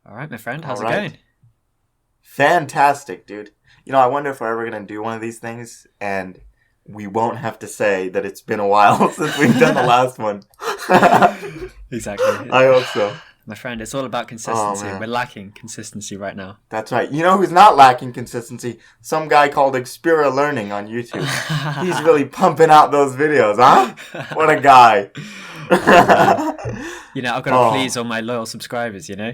All right, my friend. All How's it right. going? Fantastic, dude. I wonder if we're ever going to do one of these things and we won't have to say that it's been a while since we've done the last one. Exactly. I hope so. My friend, it's all about Oh, consistency. We're man. lacking consistency right now. That's right. You know who's not lacking consistency? Some guy called Xpera Learning on YouTube. He's really pumping out those videos, huh? What a guy. Oh, man. I've got to please Oh. all my loyal subscribers, you know?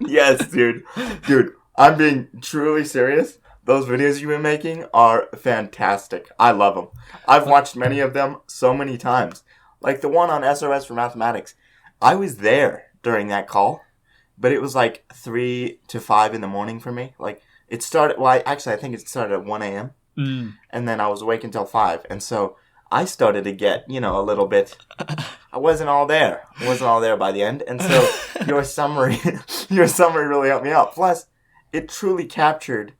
Yes, dude. Dude, I'm being truly serious. Those videos you've been making are fantastic. I love them. I've watched many of them so many times. Like the one on SOS for mathematics. I was there during that call, but it was like 3 to 5 in the morning for me. Like it started, I think it started at 1 a.m. Mm. And then I was awake until 5. And so I started to get, a little bit, I wasn't all there. I wasn't all there by the end. And so your summary really helped me out. Plus, it truly captured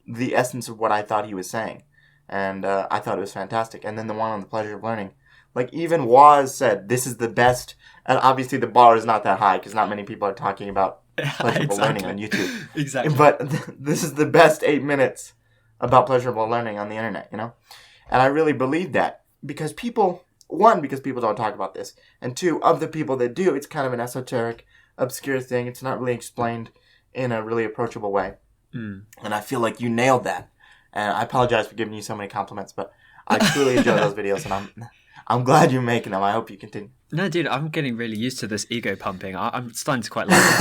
the essence of what I thought he was saying. And I thought it was fantastic. And then the one on the pleasure of learning. Like even Waz said, this is the best. And obviously the bar is not that high because not many people are talking about pleasurable learning on YouTube. Exactly. But this is the best 8 minutes about pleasurable learning on the internet, And I really believe that because people don't talk about this. And two, of the people that do, it's kind of an esoteric, obscure thing. It's not really explained in a really approachable way. Mm. And I feel like you nailed that. And I apologize for giving you so many compliments, but I truly enjoy those videos, and I'm glad you're making them. I hope you continue. No, dude, I'm getting really used to this ego pumping. I'm starting to quite like it.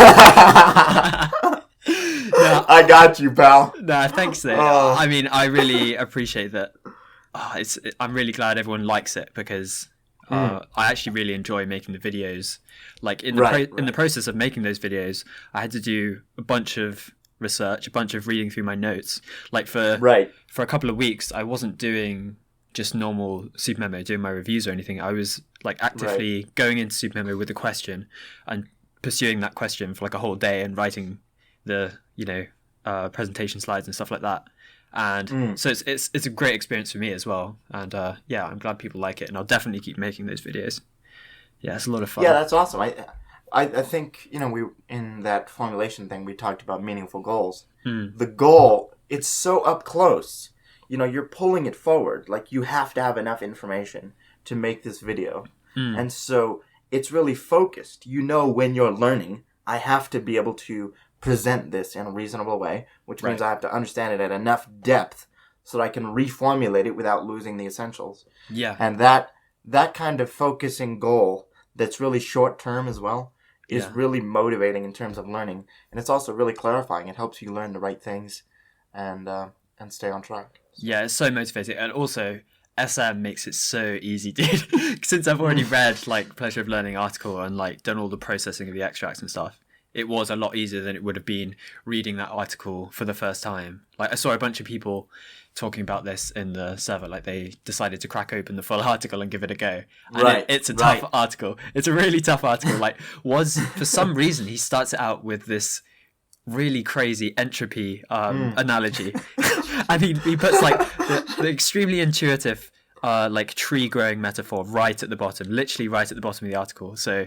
No, I got you, pal. no, thanks, though. Oh. I mean, I really appreciate that. I'm really glad everyone likes it because I actually really enjoy making the videos. Like in the process of making those videos, I had to do a bunch of research, a bunch of reading through my notes. Like for a couple of weeks, I wasn't doing just normal SuperMemo, doing my reviews or anything. I was like actively going into SuperMemo with a question and pursuing that question for like a whole day and writing the presentation slides and stuff like that. And so it's a great experience for me as well. And I'm glad people like it, and I'll definitely keep making those videos. Yeah, it's a lot of fun. Yeah, that's awesome. I think we in that formulation thing we talked about meaningful goals. The goal, it's so up close. You're pulling it forward. Like you have to have enough information to make this video, and so it's really focused. When you're learning, I have to be able to present this in a reasonable way, which means I have to understand it at enough depth so that I can reformulate it without losing the essentials. Yeah, and that kind of focusing goal that's really short term as well is really motivating in terms of learning, and it's also really clarifying. It helps you learn the right things and stay on track. Yeah, it's so motivating, and also SM makes it so easy, dude. Since I've already read like Pleasure of Learning article and like done all the processing of the extracts and stuff, it was a lot easier than it would have been reading that article for the first time. Like I saw a bunch of people talking about this in the server, like they decided to crack open the full article and give it a go. And it's a tough article. It's a really tough article. Like for some reason he starts it out with this really crazy entropy analogy. And he puts like the extremely intuitive like tree growing metaphor right at the bottom, literally right at the bottom of the article. So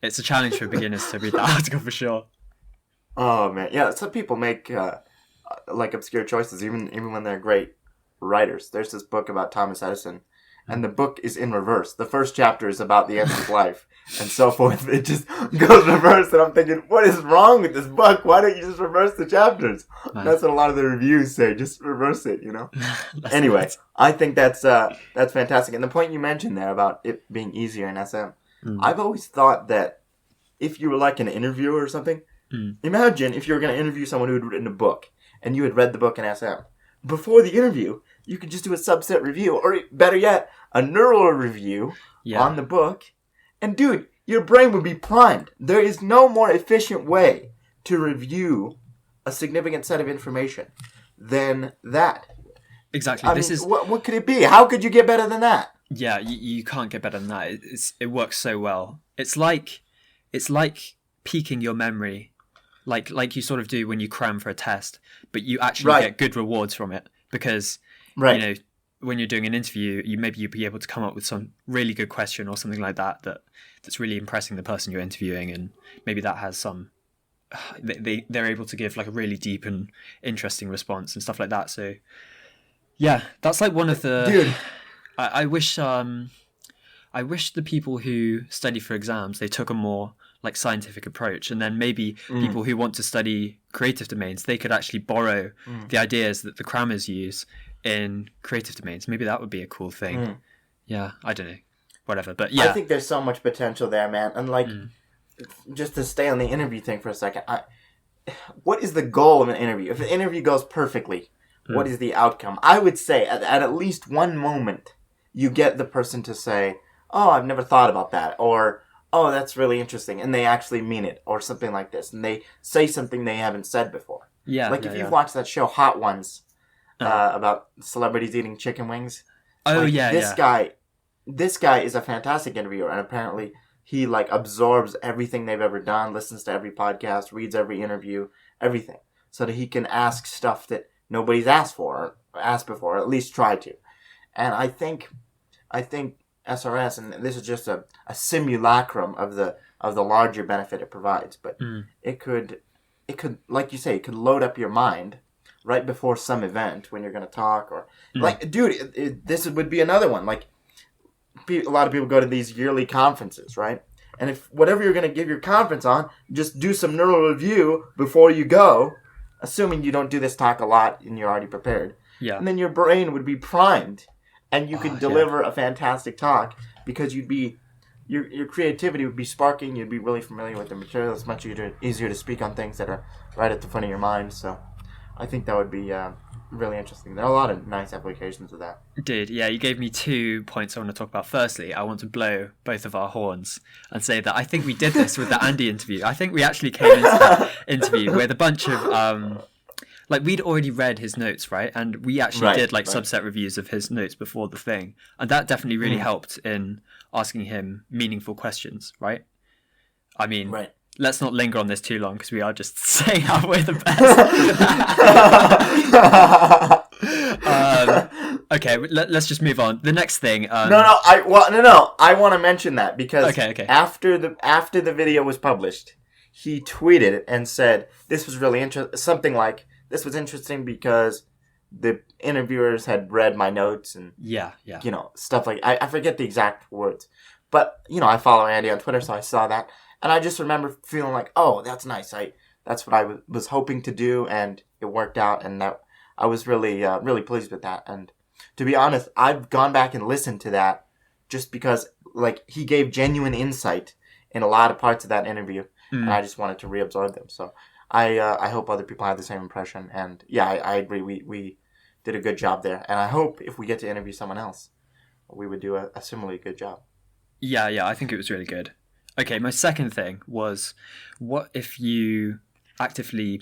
it's a challenge for beginners to read that article for sure. Oh man, yeah. Some people make like obscure choices, even when they're great writers. There's this book about Thomas Edison, and the book is in reverse. The first chapter is about the end of life, and so forth. It just goes reverse, and I'm thinking, what is wrong with this book? Why don't you just reverse the chapters? Nice. That's what a lot of the reviews say. Just reverse it, Anyway, nice. I think that's fantastic. And the point you mentioned there about it being easier in SM, I've always thought that if you were like an interviewer or something, imagine if you were going to interview someone who had written a book, and you had read the book in SM. Before the interview, you could just do a subset review, or better yet, a neural review on the book. And dude, your brain would be primed. There is no more efficient way to review a significant set of information than that. Exactly. What could it be? How could you get better than that? Yeah, you can't get better than that. It works so well. It's like peaking your memory. Like you sort of do when you cram for a test, but you actually get good rewards from it because when you're doing an interview, you'd be able to come up with some really good question or something like that that's really impressing the person you're interviewing, and maybe that has some they're able to give like a really deep and interesting response and stuff like that. So yeah, that's like one of the Dude. I wish the people who study for exams, they took a more like scientific approach, and then maybe people who want to study creative domains, they could actually borrow the ideas that the crammers use in creative domains. Maybe that would be a cool thing. Yeah, I don't know, whatever. But yeah, I think there's so much potential there, man. And like, just to stay on the interview thing for a second, what is the goal of an interview? If an interview goes perfectly, what is the outcome? I would say at least one moment, you get the person to say, "Oh, I've never thought about that," or "Oh, that's really interesting," and they actually mean it, or something like this, and they say something they haven't said before. Yeah, like if you've watched that show Hot Ones about celebrities eating chicken wings. Oh like, yeah, this guy is a fantastic interviewer, and apparently he like absorbs everything they've ever done, listens to every podcast, reads every interview, everything, so that he can ask stuff that nobody's asked before, or at least try to. And I think SRS, and this is just a simulacrum of the larger benefit it provides, but it could, like you say, it could load up your mind right before some event when you're going to talk, or like, dude, this would be another one. Like, a lot of people go to these yearly conferences, right? And if whatever you're going to give your conference on, just do some neural review before you go, assuming you don't do this talk a lot and you're already prepared. Yeah. And then your brain would be primed, and you could deliver a fantastic talk, because you'd be your creativity would be sparking. You'd be really familiar with the material. It's much easier to speak on things that are right at the front of your mind. So I think that would be really interesting. There are a lot of nice applications of that. Dude, yeah, you gave me 2 points I want to talk about. Firstly, I want to blow both of our horns and say that I think we did this with the Andy interview. I think we actually came into that interview with a bunch of like, we'd already read his notes, right? And we actually did like subset reviews of his notes before the thing. And that definitely really helped in asking him meaningful questions, right? I mean, let's not linger on this too long, because we are just saying how we're the best. Okay, let's just move on. The next thing. I want to mention that, because after the video was published, he tweeted and said this was really interesting. Something like, "This was interesting because the interviewers had read my notes," and stuff like, I forget the exact words, but I follow Andy on Twitter, so I saw that, and I just remember feeling like, oh, that's nice. That's what I was hoping to do, and it worked out, and that I was really really pleased with that. And to be honest, I've gone back and listened to that just because like he gave genuine insight in a lot of parts of that interview, and I just wanted to reabsorb them. So I hope other people have the same impression. And yeah, I agree. We did a good job there. And I hope if we get to interview someone else, we would do a similarly good job. Yeah, I think it was really good. Okay, my second thing was, what if you actively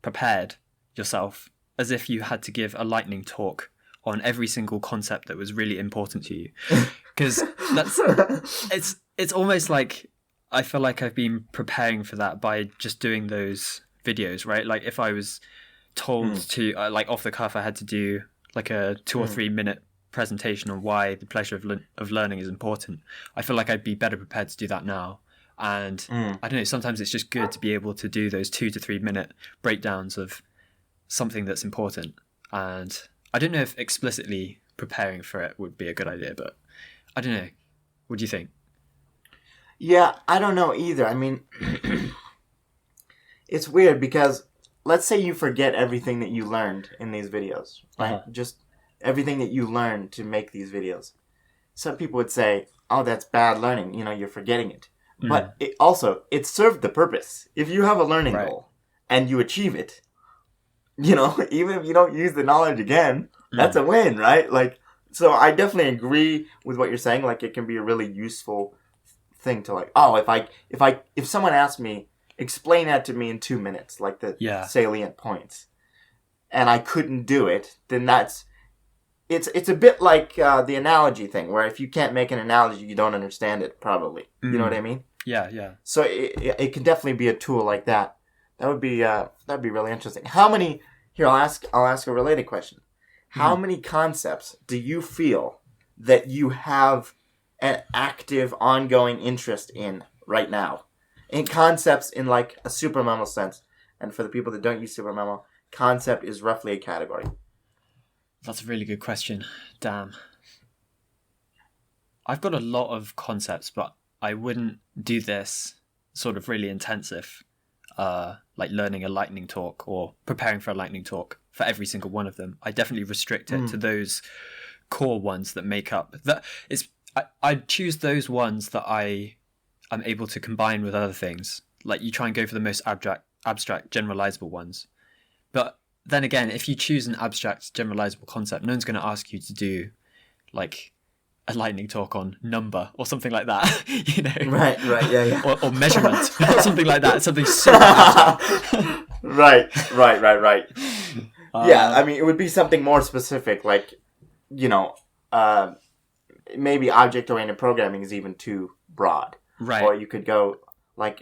prepared yourself as if you had to give a lightning talk on every single concept that was really important to you? Because it's almost like, I feel like I've been preparing for that by just doing those videos, right? Like, if I was told to, like, off the cuff, I had to do like a 2 or 3 minute presentation on why the pleasure of learning is important, I feel like I'd be better prepared to do that now. And I don't know, sometimes it's just good to be able to do those 2 to 3 minute breakdowns of something that's important. And I don't know if explicitly preparing for it would be a good idea, but I don't know. What do you think? Yeah, I don't know either. I mean, it's weird because let's say you forget everything that you learned in these videos, right? Just everything that you learned to make these videos. Some people would say, oh, that's bad learning. You're forgetting it. But it served the purpose. If you have a learning goal and you achieve it, even if you don't use the knowledge again, that's a win, right? Like, so I definitely agree with what you're saying. Like, it can be a really useful thing to, like, oh, if someone asked me, explain that to me in 2 minutes, like the salient points, and I couldn't do it, then it's a bit like the analogy thing, where if you can't make an analogy, you don't understand it, probably. You know what I mean? Yeah. So it can definitely be a tool like that. That'd be really interesting. How many? Here, I'll ask a related question. How many concepts do you feel that you have an active, ongoing interest in right now? in concepts in like a super memo sense. And for the people that don't use super memo, concept is roughly a category. That's a really good question. Damn. I've got a lot of concepts, but I wouldn't do this sort of really intensive, like learning a lightning talk or preparing for a lightning talk for every single one of them. I definitely restrict it to those core ones that make up that. I'd choose those ones that I am able to combine with other things. Like you try and go for the most abstract generalizable ones. But then again, if you choose an abstract generalizable concept, no one's going to ask you to do like a lightning talk on number or something like that, you know? Right, yeah. Or measurement or something like that. Something super abstract. Right. Yeah, I mean, it would be something more specific, like, you know, maybe object-oriented programming is even too broad. Right. Or you could go, like,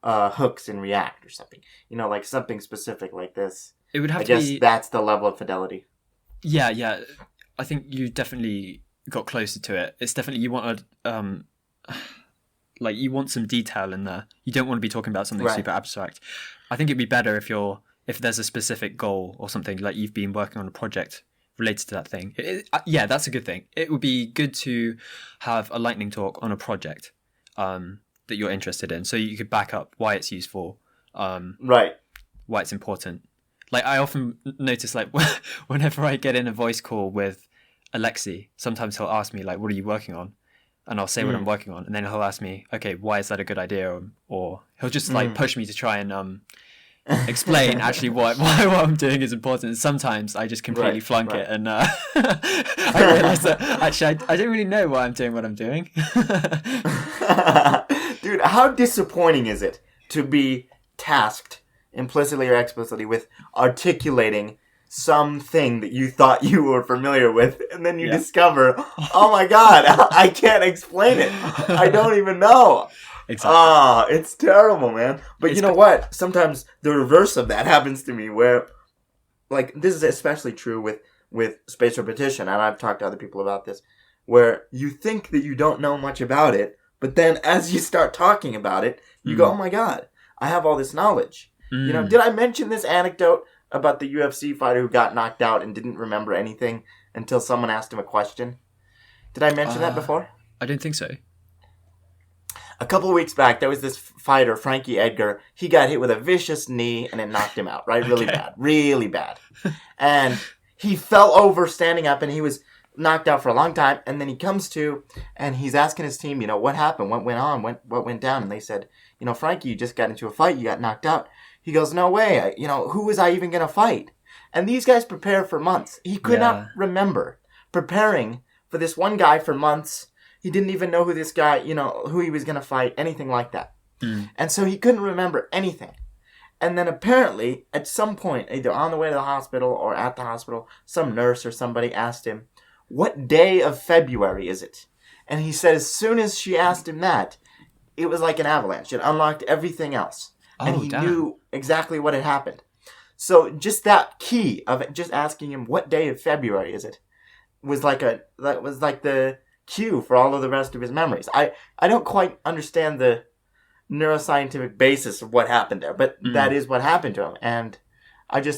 hooks in React or something. You know, like something specific like this. It would have I to guess be... that's the level of fidelity. Yeah. I think you definitely got closer to it. It's definitely, you want you want some detail in there. You don't want to be talking about something super abstract. I think it'd be better if there's a specific goal or something, like you've been working on a project related to that thing. Yeah, that's a good thing. It would be good to have a lightning talk on a project that you're interested in, so you could back up why it's useful, why it's important. Like I often notice, like whenever I get in a voice call with Alexi, sometimes he'll ask me like, what are you working on? And I'll say what I'm working on, and then he'll ask me, okay, why is that a good idea? Or he'll just like push me to try and explain actually what I'm doing is important. And sometimes I just completely flunk it, and I realize that actually I don't really know why I'm doing what I'm doing. Dude, how disappointing is it to be tasked implicitly or explicitly with articulating something that you thought you were familiar with, and then you discover, oh my god, I can't explain it. I don't even know. Exactly. It's terrible, man. But you know what? Sometimes the reverse of that happens to me, where, like, this is especially true with spaced repetition, and I've talked to other people about this, where you think that you don't know much about it, but then as you start talking about it, you go, oh my god, I have all this knowledge. You know, did I mention this anecdote about the UFC fighter who got knocked out and didn't remember anything until someone asked him a question? Did I mention that before? I don't think so. A couple of weeks back, there was this fighter, Frankie Edgar. He got hit with a vicious knee and it knocked him out, right? Really bad. And he fell over standing up and he was knocked out for a long time. And then he comes to and he's asking his team, you know, what happened? What went on? What went down? And they said, you know, Frankie, you just got into a fight. You got knocked out. He goes, no way. Who was I even going to fight? And these guys prepare for months. He could not remember preparing for this one guy for months. He didn't even know who this guy, who he was going to fight, anything like that. And so he couldn't remember anything. And then apparently, at some point, either on the way to the hospital or at the hospital, some nurse or somebody asked him, what day of February is it? And he said as soon as she asked him that, it was like an avalanche. It unlocked everything else. And he knew exactly what had happened. So just that key of it, just asking him what day of February is it, was like the cue for all of the rest of his memories. I don't quite understand the neuroscientific basis of what happened there, but that is what happened to him. And I don't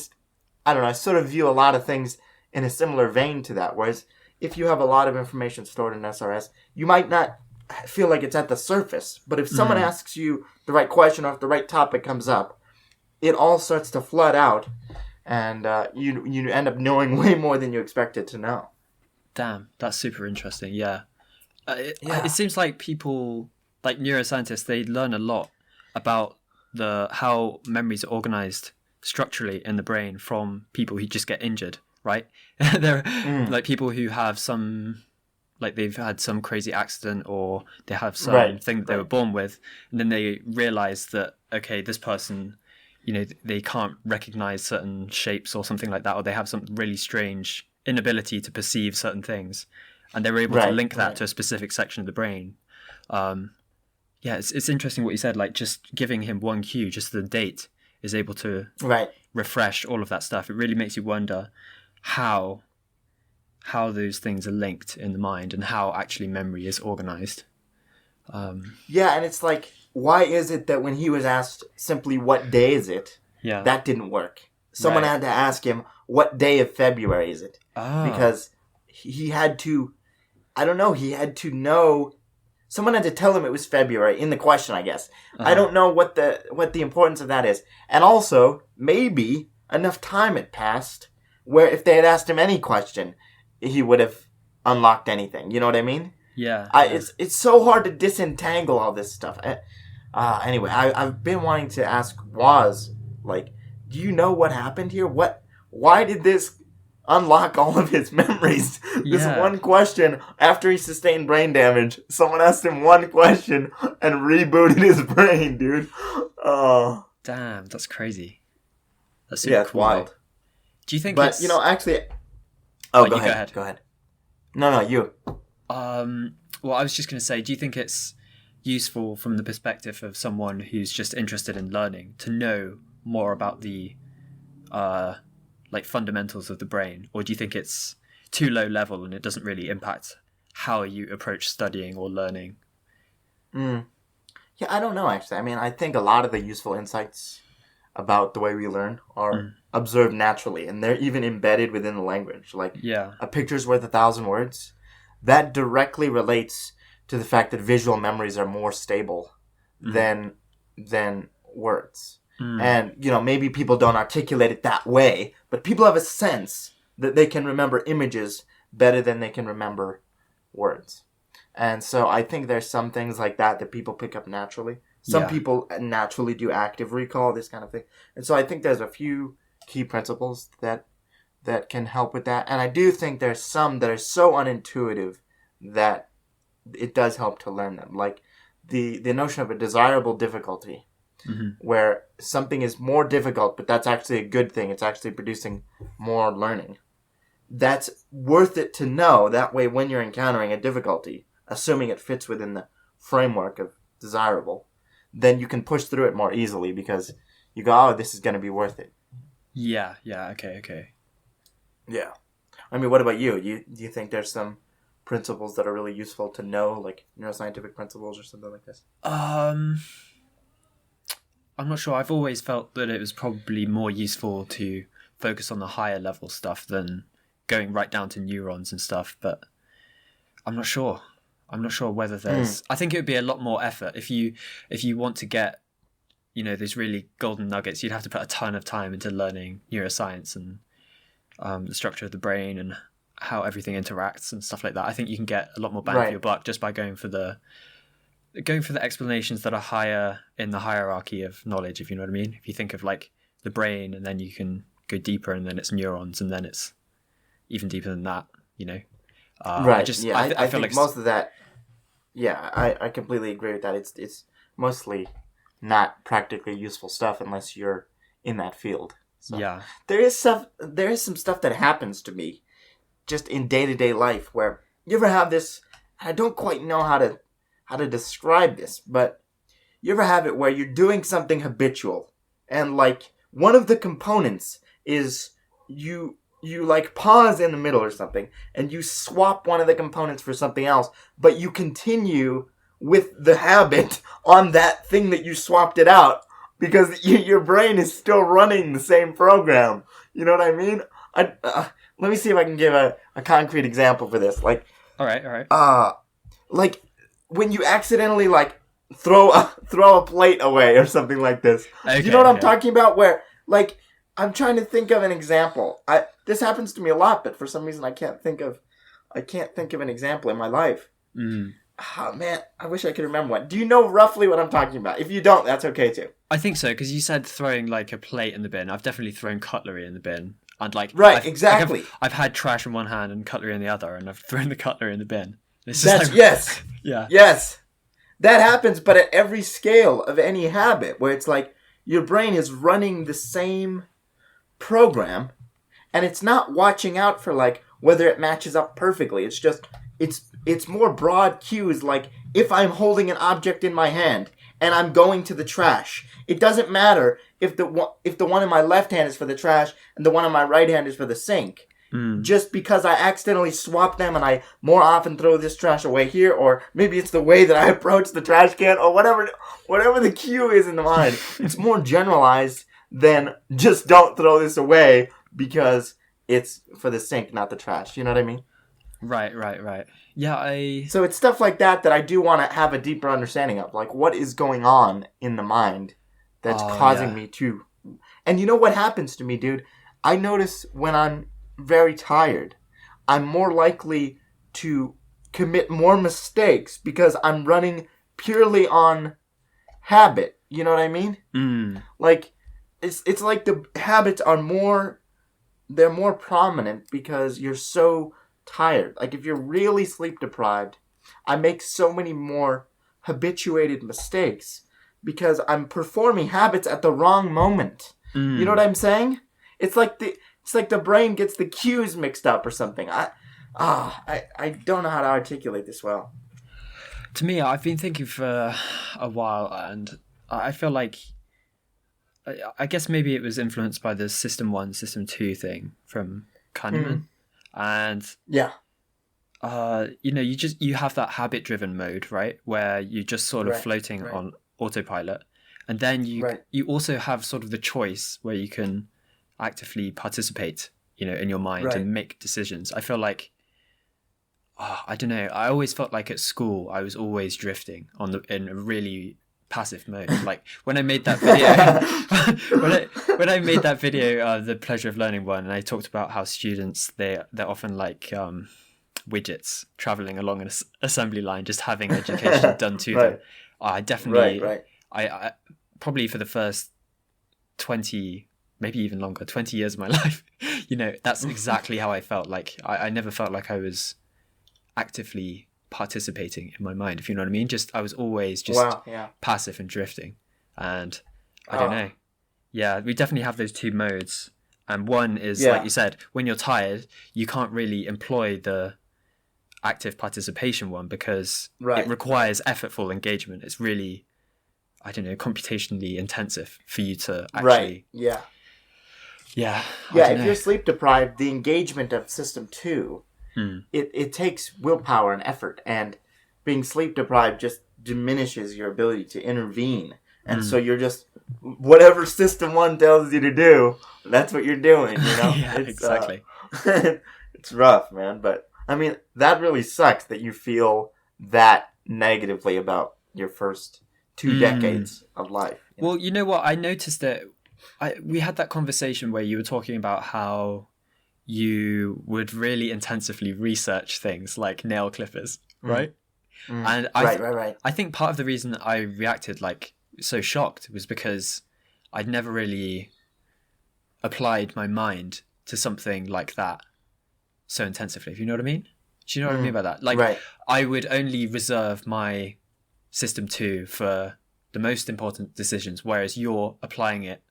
know, I sort of view a lot of things in a similar vein to that, whereas if you have a lot of information stored in SRS, you might not feel like it's at the surface, but if someone asks you the right question or if the right topic comes up, it all starts to flood out, and you end up knowing way more than you expected to know. Damn, that's super interesting. Yeah. It seems like people, like neuroscientists, they learn a lot about how memories are organized structurally in the brain from people who just get injured, right? There are like people who have they've had some crazy accident or they have some thing that they were born with, and then they realize that, okay, this person, they can't recognize certain shapes or something like that, or they have some really strange inability to perceive certain things, and they're able to link that to a specific section of the brain. It's interesting what you said, like just giving him one cue, just the date, is able to refresh all of that stuff. It really makes you wonder how those things are linked in the mind and how actually memory is organized. And it's like why is it that when he was asked simply what day is it, that didn't work? Someone had to ask him, what day of February is it? Because he had to, I don't know, he had to know, someone had to tell him it was February in the question, I guess. I don't know what the importance of that is. And also, maybe enough time had passed where if they had asked him any question, he would have unlocked anything. You know what I mean? Yeah. It's so hard to disentangle all this stuff. Anyway, I've been wanting to ask Waz, like, do you know what happened here? Why did this unlock all of his memories? This one question, after he sustained brain damage, someone asked him one question and rebooted his brain, dude. Oh. Damn, that's crazy. That's it's cool. wild. Do you think But, actually... Oh, go ahead. Go ahead. No, you. Well, I was just going to say, do you think it's useful from the perspective of someone who's just interested in learning to know more about the fundamentals of the brain, or do you think it's too low level and it doesn't really impact how you approach studying or learning? Yeah, I don't know, actually. I mean, I think a lot of the useful insights about the way we learn are observed naturally, and they're even embedded within the language. Like, a picture's worth 1,000 words. That directly relates to the fact that visual memories are more stable than words. And, maybe people don't articulate it that way, but people have a sense that they can remember images better than they can remember words. And so I think there's some things like that people pick up naturally. Some people naturally do active recall, this kind of thing. And so I think there's a few key principles that can help with that. And I do think there's some that are so unintuitive that it does help to learn them. Like the notion of a desirable difficulty. Where something is more difficult, but that's actually a good thing. It's actually producing more learning. That's worth it to know. That way, when you're encountering a difficulty, assuming it fits within the framework of desirable, then you can push through it more easily because you go, oh, this is going to be worth it. Yeah, okay. Yeah. I mean, what about you? Do you think there's some principles that are really useful to know, like neuroscientific principles or something like this? I'm not sure. I've always felt that it was probably more useful to focus on the higher level stuff than going right down to neurons and stuff, but I'm not sure. I'm not sure whether there's... I think it would be a lot more effort. If you want to get, those really golden nuggets, you'd have to put a ton of time into learning neuroscience and the structure of the brain and how everything interacts and stuff like that. I think you can get a lot more bang for your buck just by going for the explanations that are higher in the hierarchy of knowledge, if you know what I mean. If you think of like the brain, and then you can go deeper, and then it's neurons, and then it's even deeper than that, Right. I feel like most of that. Yeah, I completely agree with that. It's mostly not practically useful stuff unless you're in that field. So yeah. There is some stuff that happens to me just in day-to-day life where you ever have this. I don't quite know how to describe this, but you ever have it where you're doing something habitual and like one of the components is you like pause in the middle or something and you swap one of the components for something else, but you continue with the habit on that thing that you swapped it out because your brain is still running the same program. You know what I mean? Let me see if I can give a concrete example for this. Like, all right. Like when you accidentally like throw a plate away or something like this. Okay, you know what I'm talking about? Where like I'm trying to think of an example. This happens to me a lot, but for some reason I can't think of an example in my life. Oh man, I wish I could remember one. Do you know roughly what I'm talking about? If you don't, that's okay too. I think so, because you said throwing like a plate in the bin. I've definitely thrown cutlery in the bin. And like exactly. I've had trash in one hand and cutlery in the other, and I've thrown the cutlery in the bin. Yes. Yeah. Yes. That happens, but at every scale of any habit, where it's like your brain is running the same program, and it's not watching out for like whether it matches up perfectly. It's just it's more broad cues, like if I'm holding an object in my hand and I'm going to the trash, it doesn't matter if the one in my left hand is for the trash and the one in my right hand is for the sink. just because I accidentally swap them and I more often throw this trash away here, or maybe it's the way that I approach the trash can, or whatever the cue is in the mind. It's more generalized than just don't throw this away because it's for the sink, not the trash. You know what I mean? Right. Yeah, So it's stuff like that I do want to have a deeper understanding of. Like, what is going on in the mind that's causing me to... And you know what happens to me, dude? I notice when I'm very tired, I'm more likely to commit more mistakes because I'm running purely on habit. You know what I mean? Like, it's like the habits are more... They're more prominent because you're so tired. Like, if you're really sleep deprived, I make so many more habituated mistakes because I'm performing habits at the wrong moment. You know what I'm saying? It's like the brain gets the cues mixed up or something. I don't know how to articulate this well. To me, I've been thinking for a while, and I feel like I guess maybe it was influenced by the System 1, System 2 thing from Kahneman. And you have that habit-driven mode, right, where you're just sort of floating on autopilot, and then you also have sort of the choice where you can actively participate, in your mind and make decisions. I feel like, I don't know. I always felt like at school I was always drifting in a really passive mode. Like when I made that video, when I made that video, the Pleasure of Learning one, and I talked about how students they're often like widgets traveling along an assembly line, just having education done to them. I definitely, I probably for the first 20, maybe even longer, 20 years of my life, that's exactly how I felt. Like I never felt like I was actively participating in my mind, if you know what I mean. I was always just passive and drifting. And I don't know. Yeah, we definitely have those two modes. And one is, like you said, when you're tired, you can't really employ the active participation one because it requires effortful engagement. It's really, I don't know, computationally intensive for you to actually... Yeah, if you're sleep deprived, the engagement of System 2, it takes willpower and effort, and being sleep deprived just diminishes your ability to intervene. And so you're just, whatever System 1 tells you to do, that's what you're doing, Exactly. It's rough, man. But, I mean, that really sucks that you feel that negatively about your first 2 decades of life. Well, you know what? I noticed that we had that conversation where you were talking about how you would really intensively research things like nail clippers, right? And I think part of the reason I reacted like so shocked was because I'd never really applied my mind to something like that so intensively, if you know what I mean. Do you know what I mean by that? Like, I would only reserve my System 2 for the most important decisions, whereas you're applying it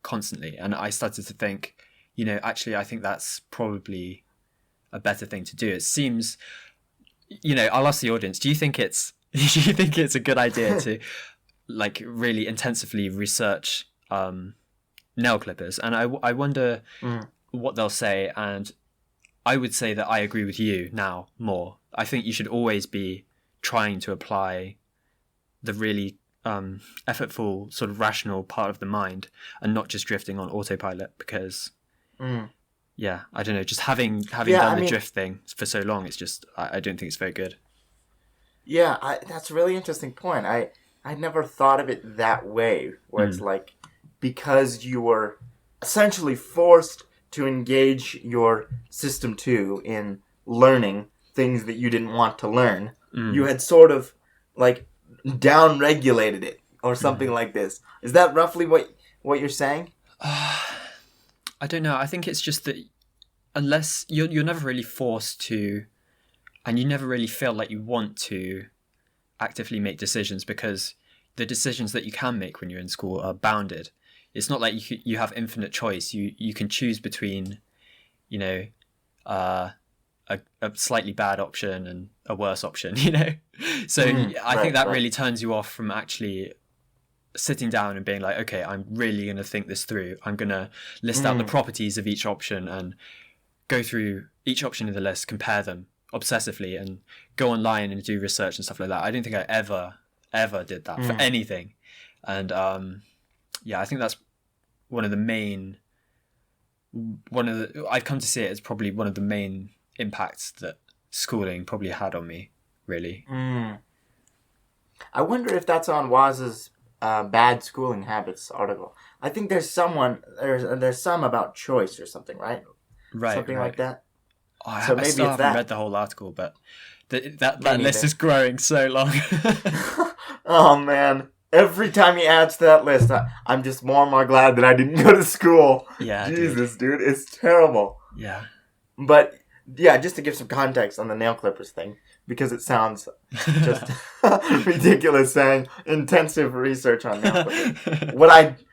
constantly. And I started to think, actually, I think that's probably a better thing to do. It seems, I'll ask the audience, do you think it's a good idea to like really intensively research nail clippers? And I wonder what they'll say. And I would say that I agree with you now more. I think you should always be trying to apply the really effortful sort of rational part of the mind and not just drifting on autopilot because I don't know, just having done the drift thing for so long, it's just I don't think it's very good. That's a really interesting point. I never thought of it that way, where it's like, because you were essentially forced to engage your System 2 in learning things that you didn't want to learn, you had sort of like down-regulated it or something like this. Is that roughly what you're saying? I don't know. I think it's just that unless you're never really forced to, and you never really feel like you want to actively make decisions because the decisions that you can make when you're in school are bounded. It's not like you have infinite choice. You can choose between, a slightly bad option and a worse option, So I think that really turns you off from actually sitting down and being like, okay, I'm really going to think this through. I'm going to list out the properties of each option and go through each option in the list, compare them obsessively, and go online and do research and stuff like that. I don't think I ever did that for anything. And I think that's I've come to see it as probably one of the main impacts that schooling probably had on me, really. I wonder if that's on Waz's bad schooling habits article. I think there's some about choice or something, right? Right. Something like that. I still haven't read the whole article, but that list is growing so long. Oh, man. Every time he adds to that list, I'm just more and more glad that I didn't go to school. Yeah, Jesus, dude. It's terrible. Yeah. But, yeah, just to give some context on the nail clippers thing, because it sounds just ridiculous saying intensive research on nail clippers.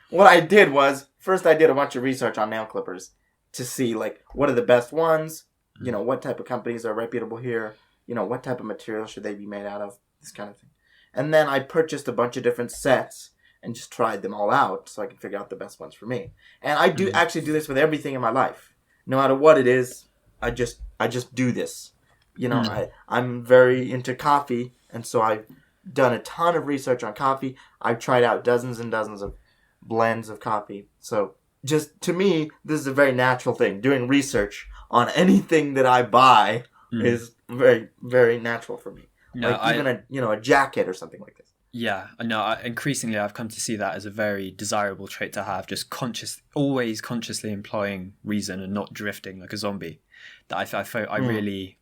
What I did was, first I did a bunch of research on nail clippers to see, like, what are the best ones, you know, what type of companies are reputable here, you know, what type of material should they be made out of, this kind of thing. And then I purchased a bunch of different sets and just tried them all out so I could figure out the best ones for me. And I do actually do this with everything in my life. No matter what it is, I just do this. You know, I'm very into coffee, and so I've done a ton of research on coffee. I've tried out dozens and dozens of blends of coffee. So just to me, this is a very natural thing. Doing research on anything that I buy is very, very natural for me. No, like even a jacket or something like this. Yeah, no. Increasingly, I've come to see that as a very desirable trait to have. Just always consciously employing reason and not drifting like a zombie. That I really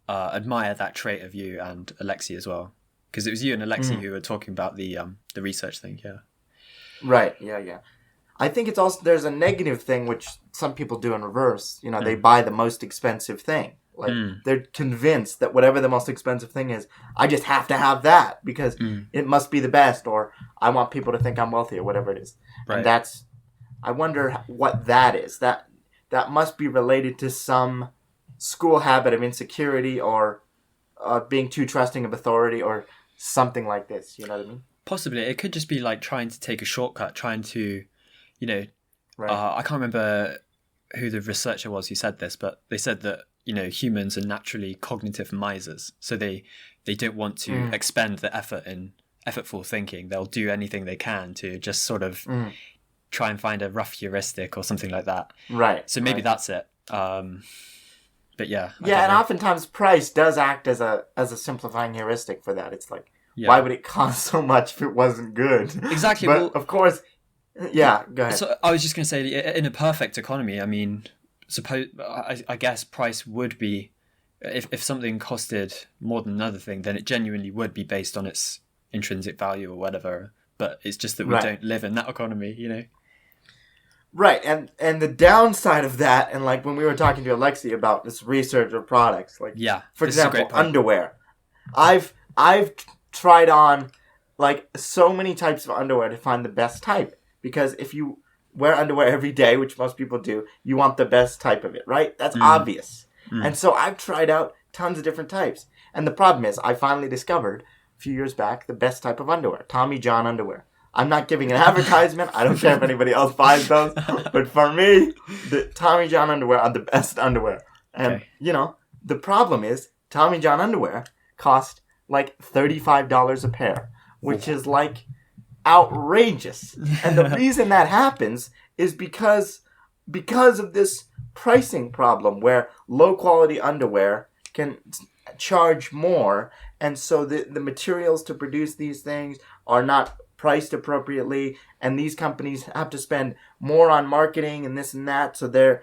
admire that trait of you and Alexi as well, because it was you and Alexi who were talking about the research thing. Yeah. Right. Yeah. I think it's also there's a negative thing which some people do in reverse. You know, they buy the most expensive thing. Like they're convinced that whatever the most expensive thing is, I just have to have that because it must be the best, or I want people to think I'm wealthy, or whatever it is. Right. And I wonder what that is. That must be related to some school habit of insecurity or being too trusting of authority or something like this. You know what I mean? Possibly. It could just be like trying to take a shortcut, trying to, you know, right. I can't remember who the researcher was who said this, but they said that, you know, humans are naturally cognitive misers. So they don't want to expend the effort in effortful thinking. They'll do anything they can to just sort of try and find a rough heuristic or something like that. Right. So maybe that's it. But yeah. Yeah, and oftentimes price does act as a simplifying heuristic for that. It's like, why would it cost so much if it wasn't good? Exactly. But of course, yeah, go ahead. So I was just going to say, in a perfect economy, I mean, I guess price would be, if something costed more than another thing, then it genuinely would be based on its intrinsic value or whatever. But it's just that we don't live in that economy, you know? Right, and the downside of that, and like when we were talking to Alexi about this research of products, like for example, underwear. I've tried on like so many types of underwear to find the best type, because if you wear underwear every day, which most people do, you want the best type of it, right? That's obvious. And so I've tried out tons of different types. And the problem is, I finally discovered a few years back the best type of underwear, Tommy John underwear. I'm not giving an advertisement. I don't care if anybody else buys those. But for me, the Tommy John underwear are the best underwear. And, you know, the problem is Tommy John underwear cost like $35 a pair, which is like outrageous. And the reason that happens is because of this pricing problem where low quality underwear can charge more, and so the materials to produce these things are not priced appropriately, and these companies have to spend more on marketing and this and that, so their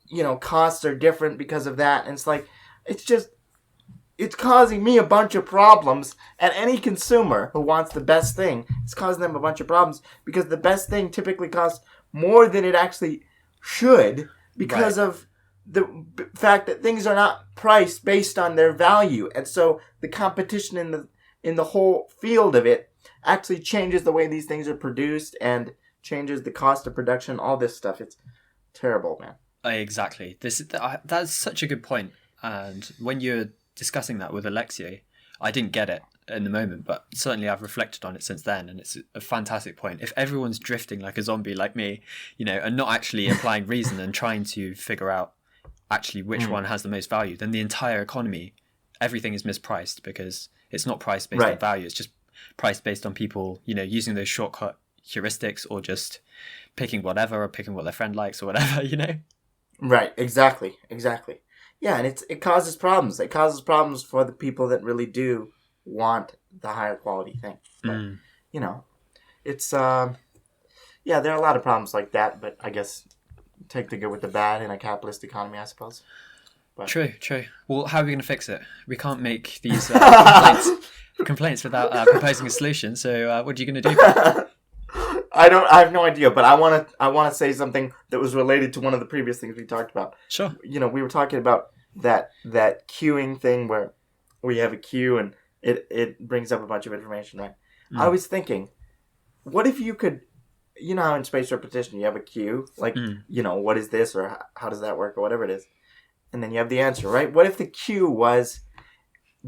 you know, costs are different because of that. And it's like, it's causing me a bunch of problems, and any consumer who wants the best thing, it's causing them a bunch of problems, because the best thing typically costs more than it actually should, because of the fact that things are not priced based on their value. And so the competition in the whole field of it actually changes the way these things are produced and changes the cost of production, all this stuff. It's terrible, man. Exactly. That's such a good point. And when you're discussing that with Alexia, I didn't get it. in the moment, but certainly I've reflected on it since then, and it's a fantastic point. If everyone's drifting like a zombie like me, and not actually applying reason and trying to figure out actually which one has the most value, then the entire economy, everything is mispriced because it's not priced based on value. It's just priced based on people, using those shortcut heuristics or just picking whatever or picking what their friend likes or whatever, Right, exactly. Yeah, and it causes problems. It causes problems for the people that really do want the higher quality thing. But, it's, there are a lot of problems like that, but I guess take the good with the bad in a capitalist economy, I suppose. But... True. Well, how are we going to fix it? We can't make these complaints without proposing a solution, so what are you going to do? I have no idea, but I want to say something that was related to one of the previous things we talked about. Sure. We were talking about that queuing thing where you have a queue and it brings up a bunch of information, right? I was thinking, what if you could, how in spaced repetition you have a queue, like, what is this or how does that work or whatever it is, and then you have the answer, right? What if the queue was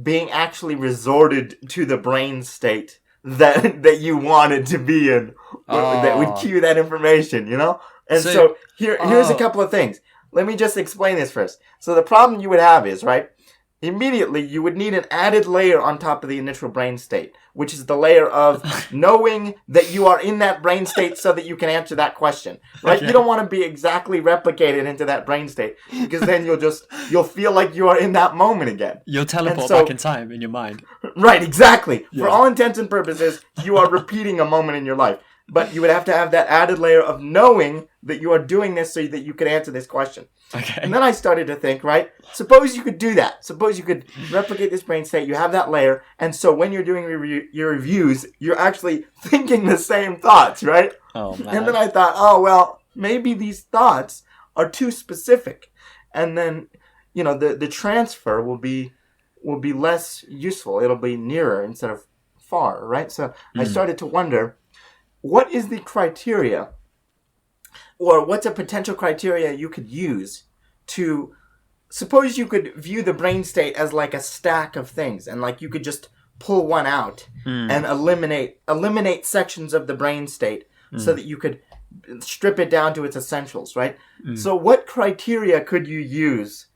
being actually resorted to the brain state that you wanted to be in, that would cue that information, And so here's a couple of things. Let me just explain this first. So the problem you would have is, right, immediately you would need an added layer on top of the initial brain state, which is the layer of knowing that you are in that brain state so that you can answer that question, right? Okay. You don't want to be exactly replicated into that brain state because then you'll feel like you are in that moment again. You'll teleport back in time in your mind. Right, exactly. Yeah. For all intents and purposes, you are repeating a moment in your life. But you would have to have that added layer of knowing that you are doing this so that you could answer this question. Okay. And then I started to think, right? Suppose you could do that. Suppose you could replicate this brain state. You have that layer. And so when you're doing your reviews, you're actually thinking the same thoughts, right? Oh, man. And then I thought, maybe these thoughts are too specific. And then, the transfer will be less useful. It'll be nearer instead of far, right? So I started to wonder, what is the criteria, or what's a potential criteria you could use to, suppose you could view the brain state as like a stack of things, and like you could just pull one out and eliminate sections of the brain state so that you could strip it down to its essentials, right? So what criteria could you use,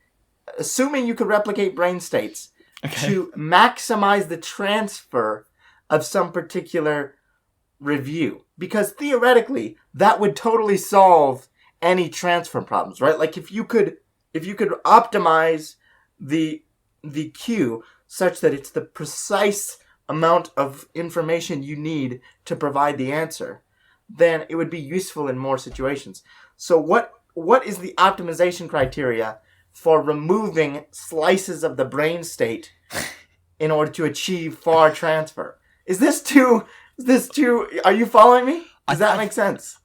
assuming you could replicate brain states, to maximize the transfer of some particular review? Because theoretically that would totally solve any transfer problems, right? Like if you could optimize the queue such that it's the precise amount of information you need to provide the answer, then it would be useful in more situations. So what is the optimization criteria for removing slices of the brain state in order to achieve far transfer? Is this too, are you following me? Does that make sense?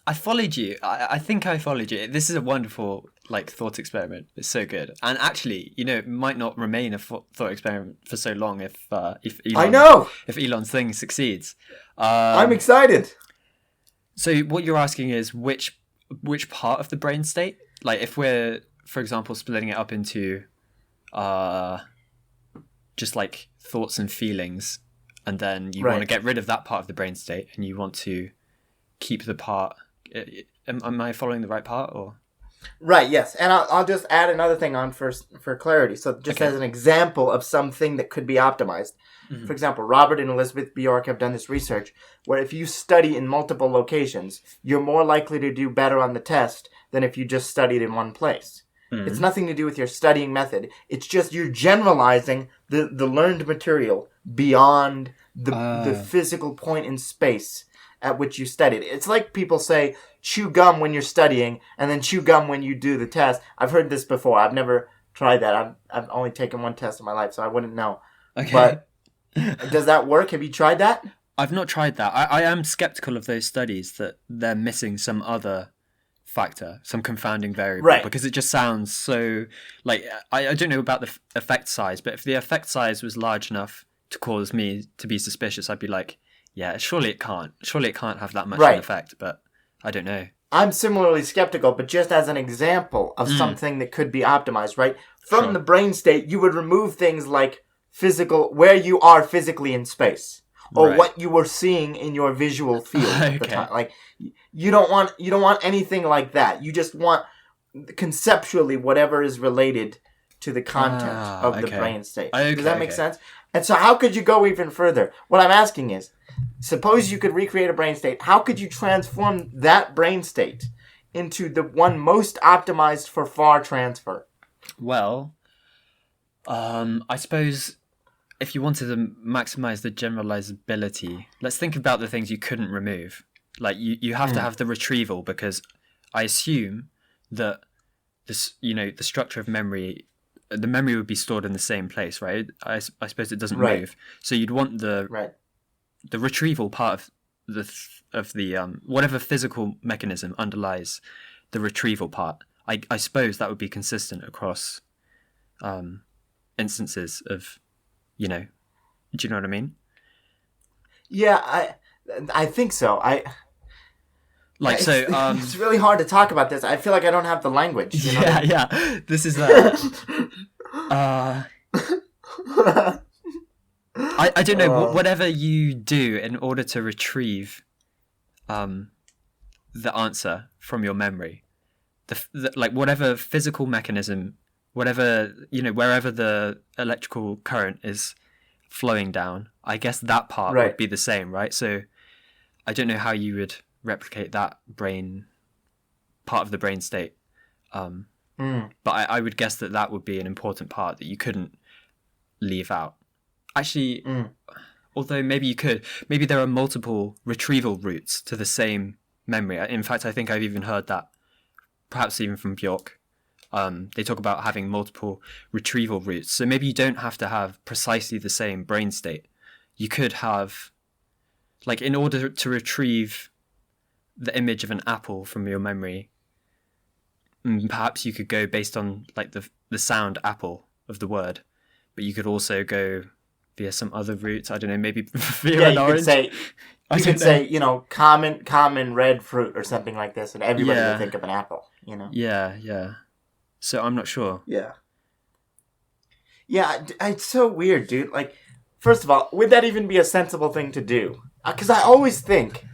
I followed you. I think I followed you. This is a wonderful thought experiment. It's so good. And actually, it might not remain a thought experiment for so long if Elon's thing succeeds. I'm excited. So what you're asking is which part of the brain state? Like if we're, for example, splitting it up into just like thoughts and feelings, and then you want to get rid of that part of the brain state, and you want to keep the part. Am I following the right part, or? Right. Yes, and I'll just add another thing on for clarity. So just as an example of something that could be optimized. Mm-hmm. For example, Robert and Elizabeth Bjork have done this research where if you study in multiple locations, you're more likely to do better on the test than if you just studied in one place. Mm-hmm. It's nothing to do with your studying method. It's just you're generalizing the learned material beyond the physical point in space at which you studied. It's like people say, chew gum when you're studying and then chew gum when you do the test. I've heard this before. I've never tried that. I've only taken one test in my life, so I wouldn't know. Okay. But does that work? Have you tried that? I've not tried that. I am skeptical of those studies that they're missing some other factor, some confounding variable, right? Because it just sounds so like I don't know about the effect size, but if the effect size was large enough to cause me to be suspicious, I'd be like, yeah, surely it can't have that much of an effect, but I don't know. I'm similarly skeptical, but just as an example of something that could be optimized, right? From the brain state, you would remove things like physical, where you are physically in space, or Right. what you were seeing in your visual field at the Okay. time. Like, you don't want anything like that. You just want conceptually whatever is related to the content of the okay. brain state. Okay, Does that make okay. sense? And so how could you go even further? What I'm asking is, suppose you could recreate a brain state. How could you transform that brain state into the one most optimized for far transfer? Well, I suppose if you wanted to maximize the generalizability, let's think about the things you couldn't remove. Like you have to have the retrieval, because I assume that this, the structure of memory, the memory would be stored in the same place, right? I suppose it doesn't Right. move. So you'd want the retrieval part of the whatever physical mechanism underlies the retrieval part. I suppose that would be consistent across instances of, do you know what I mean? Yeah, I think so. It's really hard to talk about this. I feel like I don't have the language. You know? Yeah. This is I don't know. Whatever you do in order to retrieve the answer from your memory, like whatever physical mechanism, whatever, wherever the electrical current is flowing down, I guess that part would be the same, right? So I don't know how you would replicate that part of the brain state. But I would guess that would be an important part that you couldn't leave out. Actually, although maybe you could. Maybe there are multiple retrieval routes to the same memory. In fact, I think I've even heard that, perhaps even from Bjork. They talk about having multiple retrieval routes. So maybe you don't have to have precisely the same brain state. You could have, like, in order to retrieve the image of an apple from your memory, perhaps you could go based on like the sound apple of the word, but you could also go via some other route. I don't know, maybe via an orange. You could say, common red fruit or something like this, and everybody would think of an apple, Yeah. So I'm not sure. Yeah, it's so weird, dude. Like, first of all, would that even be a sensible thing to do? Because I always think,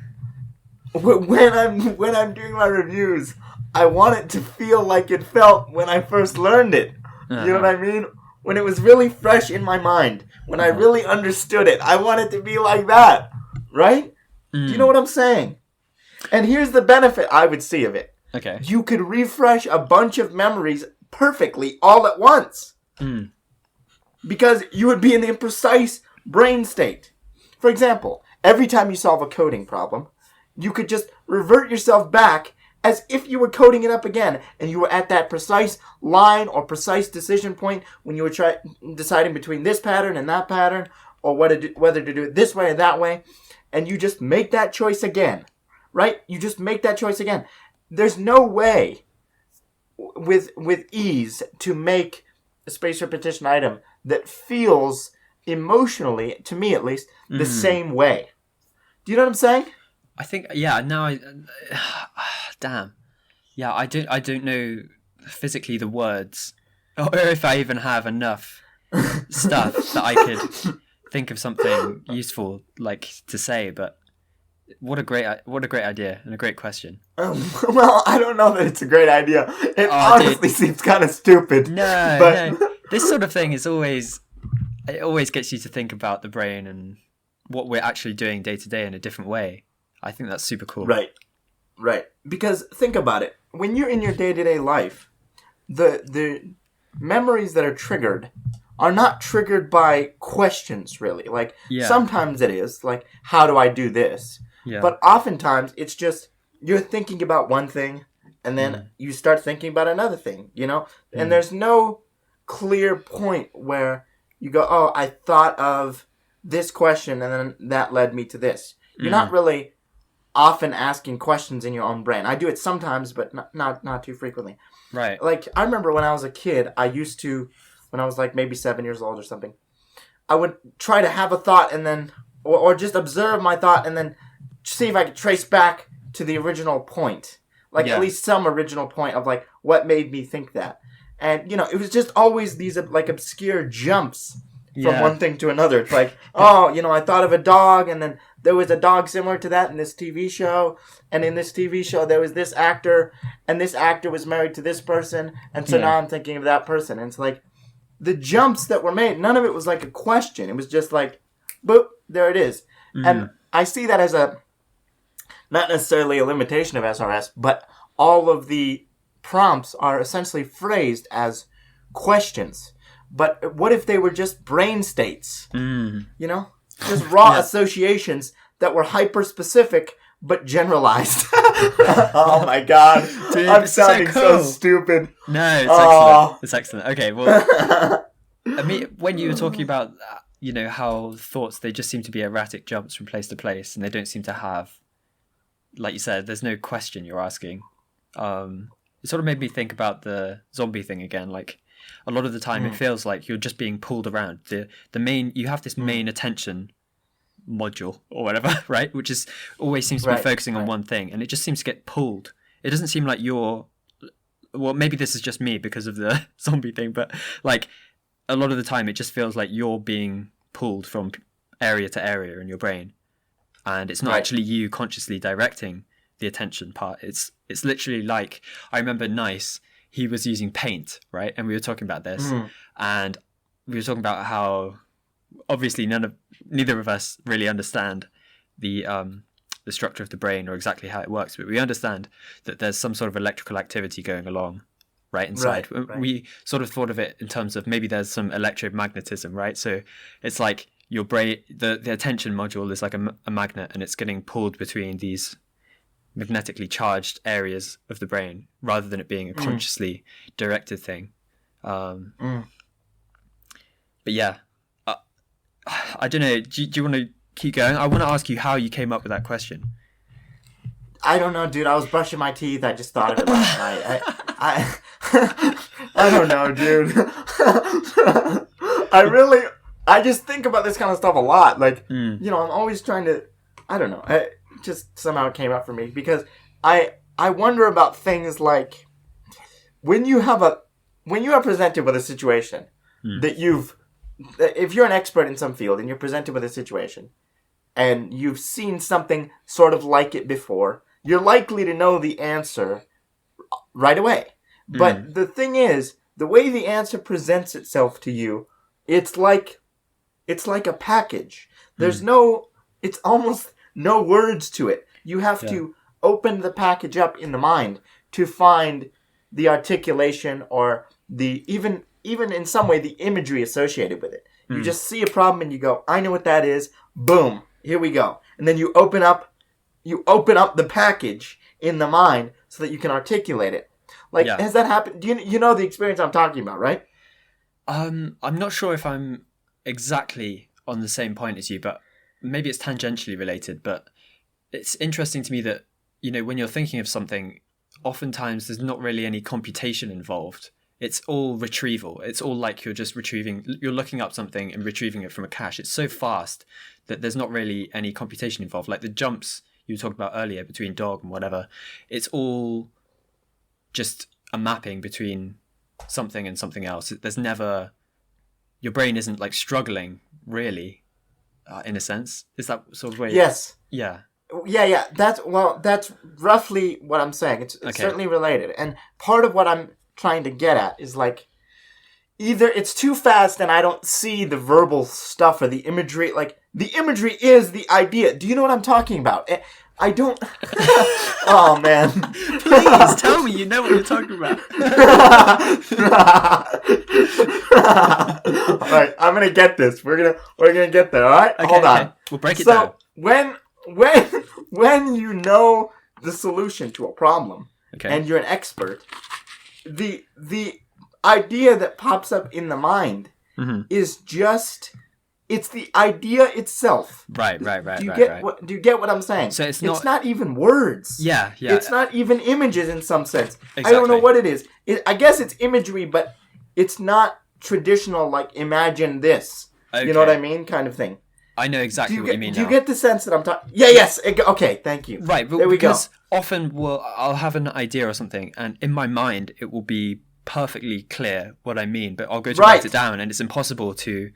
when I'm doing my reviews, I want it to feel like it felt when I first learned it. You know what I mean? When it was really fresh in my mind, when I really understood it, I want it to be like that, right? Do you know what I'm saying? And here's the benefit I would see of it. Okay. You could refresh a bunch of memories perfectly all at once. Because you would be in a precise brain state. For example, every time you solve a coding problem, you could just revert yourself back as if you were coding it up again, and you were at that precise line or precise decision point when you were deciding between this pattern and that pattern, or whether to do it this way or that way, and you just make that choice again, right? You just make that choice again. There's no way with ease to make a space repetition item that feels emotionally, to me at least, the same way. Do you know what I'm saying? I think, damn. Yeah, I don't know physically the words, or if I even have enough stuff that I could think of something useful like to say. But what a great idea and a great question. Well, I don't know that it's a great idea. It honestly seems kind of stupid. No. This sort of thing it always gets you to think about the brain and what we're actually doing day to day in a different way. I think that's super cool. Right. Because think about it. When you're in your day-to-day life, the memories that are triggered are not triggered by questions, really. Like, sometimes it is, like, how do I do this? Yeah. But oftentimes, it's just, you're thinking about one thing, and then you start thinking about another thing, And there's no clear point where you go, oh, I thought of this question, and then that led me to this. You're not really often asking questions in your own brain. I do it sometimes, but not too frequently. Right. Like, I remember when I was a kid, I used to, when I was like maybe 7 years old or something, I would try to have a thought and then, or just observe my thought and then see if I could trace back to the original point. Like, at least some original point of like, what made me think that. And, it was just always these like obscure jumps from one thing to another. It's like, oh, I thought of a dog, and then there was a dog similar to that in this TV show, and in this TV show there was this actor, and this actor was married to this person, and so now I'm thinking of that person. And it's like, the jumps that were made, none of it was like a question. It was just like, boop, there it is. And I see that as not necessarily a limitation of SRS, but all of the prompts are essentially phrased as questions. But what if they were just brain states? Just raw associations that were hyper-specific but generalized. Oh my god. Dude, I'm sounding so stupid. No, it's excellent. It's excellent. Okay, well, I mean, when you were talking about, how thoughts, they just seem to be erratic jumps from place to place, and they don't seem to have, like you said, there's no question you're asking. It sort of made me think about the zombie thing again. Like, a lot of the time it feels like you're just being pulled around. You have this main attention module or whatever, right? Which is always seems to be focusing on one thing, and it just seems to get pulled. It doesn't seem like maybe this is just me because of the zombie thing, but like a lot of the time it just feels like you're being pulled from area to area in your brain, and it's not actually you consciously directing the attention part. It's literally like, I remember Nice, he was using paint, right? And we were talking about this, and we were talking about how obviously neither of us really understand the structure of the brain or exactly how it works, but we understand that there's some sort of electrical activity going along right inside. We sort of thought of it in terms of maybe there's some electromagnetism, right? So it's like your brain, the attention module is like a magnet, and it's getting pulled between these magnetically charged areas of the brain rather than it being a consciously directed thing. But yeah, I don't know. Do you want to keep going? I want to ask you how you came up with that question. I don't know, dude. I was brushing my teeth. I just thought of it last night. I don't know, dude. I just think about this kind of stuff a lot. Like, I'm always trying to, I don't know. Just somehow it came up for me because I wonder about things like when you are presented with a situation that if you're an expert in some field and you're presented with a situation and you've seen something sort of like it before, you're likely to know the answer right away. But the thing is, the way the answer presents itself to you, it's like a package. It's almost no words to it. You have to open the package up in the mind to find the articulation or even in some way the imagery associated with it. You just see a problem and you go, I know what that is. Boom, here we go. And then you open up the package in the mind so that you can articulate it. Like, has that happened? Do you know the experience I'm talking about, right? I'm not sure if I'm exactly on the same point as you, but maybe it's tangentially related. But it's interesting to me that, when you're thinking of something, oftentimes there's not really any computation involved. It's all retrieval. It's all like you're looking up something and retrieving it from a cache. It's so fast that there's not really any computation involved. Like the jumps you were talking about earlier between dog and whatever, it's all just a mapping between something and something else. There's never, your brain isn't like struggling really, in a sense. Is that sort of way? Yes. Yeah. Yeah. That's roughly what I'm saying. It's certainly related. And part of what I'm trying to get at is like, either it's too fast and I don't see the verbal stuff or the imagery. Like, the imagery is the idea. Do you know what I'm talking about? I don't... Oh, man. Please, tell me you know what you're talking about. All right, I'm going to get this. We're gonna get there, all right? Okay, Hold on. We'll break it down. So, when you know the solution to a problem, and you're an expert, the idea that pops up in the mind is just... It's the idea itself. Right. Do you get what I'm saying? So it's not even words. Yeah. It's not even images in some sense. Exactly. I don't know what it is. I guess it's imagery, but it's not traditional, like, imagine this. Okay. You know what I mean? Kind of thing. I know exactly what you mean now. Do you get the sense that I'm talking... Yes. Okay, thank you. Right, but there we go. Because often I'll have an idea or something, and in my mind it will be perfectly clear what I mean, but I'll go to write it down, and it's impossible to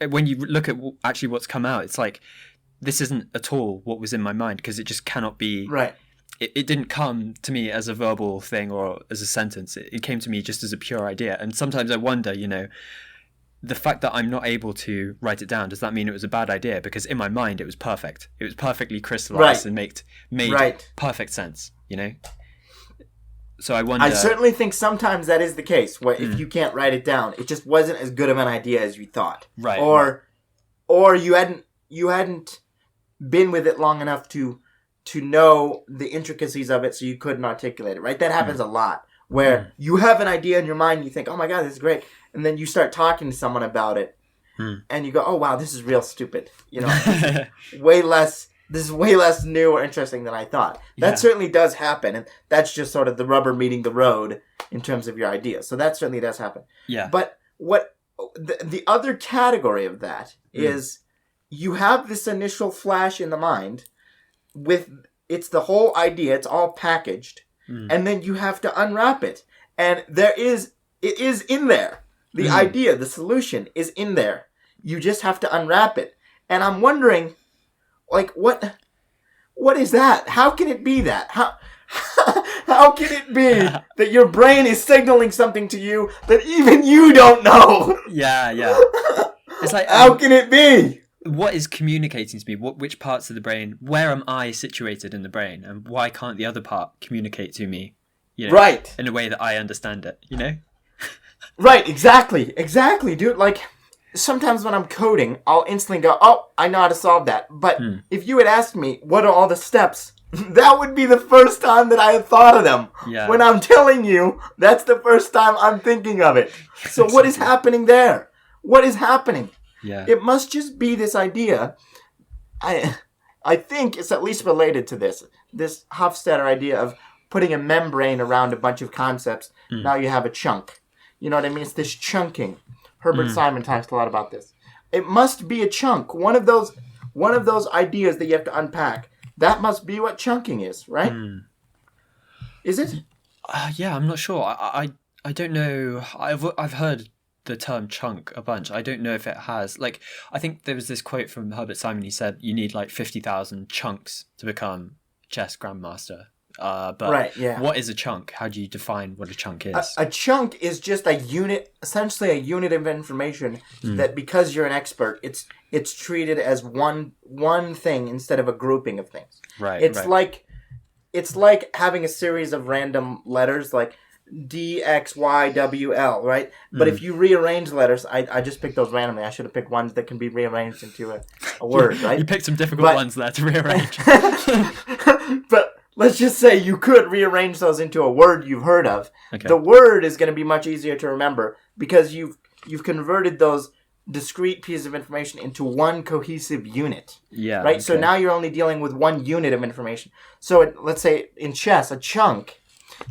when you look at actually what's come out, it's like this isn't at all what was in my mind, because it just cannot be. Right. It didn't come to me as a verbal thing or as a sentence. It came to me just as a pure idea. And sometimes I wonder, the fact that I'm not able to write it down, does that mean it was a bad idea? Because in my mind, it was perfect. It was perfectly crystallized and made perfect sense, So I wonder... I certainly think sometimes that is the case, where if you can't write it down, it just wasn't as good of an idea as you thought. Right. Or you hadn't been with it long enough to know the intricacies of it, so you couldn't articulate it, right? That happens a lot, where you have an idea in your mind and you think, oh my God, this is great. And then you start talking to someone about it and you go, oh wow, this is real stupid. This is way less new or interesting than I thought. That certainly does happen. And that's just sort of the rubber meeting the road in terms of your idea. So that certainly does happen. Yeah. But what the other category of that is, you have this initial flash in the mind it's the whole idea, it's all packaged, and then you have to unwrap it. And it is in there. The idea, the solution is in there. You just have to unwrap it. And I'm wondering, what is that? How can it be that? How can it be that your brain is signaling something to you that even you don't know? Yeah. It's like, how can it be? What is communicating to me? Which parts of the brain? Where am I situated in the brain? And why can't the other part communicate to me? Right. In a way that I understand it, Right, exactly, dude. Sometimes when I'm coding, I'll instantly go, oh, I know how to solve that. But if you had asked me, what are all the steps? That would be the first time that I had thought of them. Yeah. When I'm telling you, that's the first time I'm thinking of it. So what is happening there? What is happening? Yeah. It must just be this idea. I think it's at least related to this Hofstadter idea of putting a membrane around a bunch of concepts. Now you have a chunk. You know what I mean? It's this chunking. Herbert Simon talks a lot about this. It must be a chunk. One of those ideas that you have to unpack. That must be what chunking is, right? Is it? Yeah, I'm not sure. I don't know. I've heard the term chunk a bunch. I don't know if it has, I think there was this quote from Herbert Simon. He said you need 50,000 chunks to become chess grandmaster. But right, yeah. What is a chunk? How do you define what a chunk is? A chunk is just a unit, essentially a unit of information that, because you're an expert, it's treated as one thing instead of a grouping of things. Right. It's like having a series of random letters, like D, X, Y, W, L, right? But if you rearrange letters, I just picked those randomly. I should have picked ones that can be rearranged into a word, right? You picked some difficult ones there to rearrange. But let's just say you could rearrange those into a word you've heard of. Okay. The word is going to be much easier to remember because you've converted those discrete pieces of information into one cohesive unit. Yeah. Right? Okay. So now you're only dealing with one unit of information. So let's say in chess, a chunk,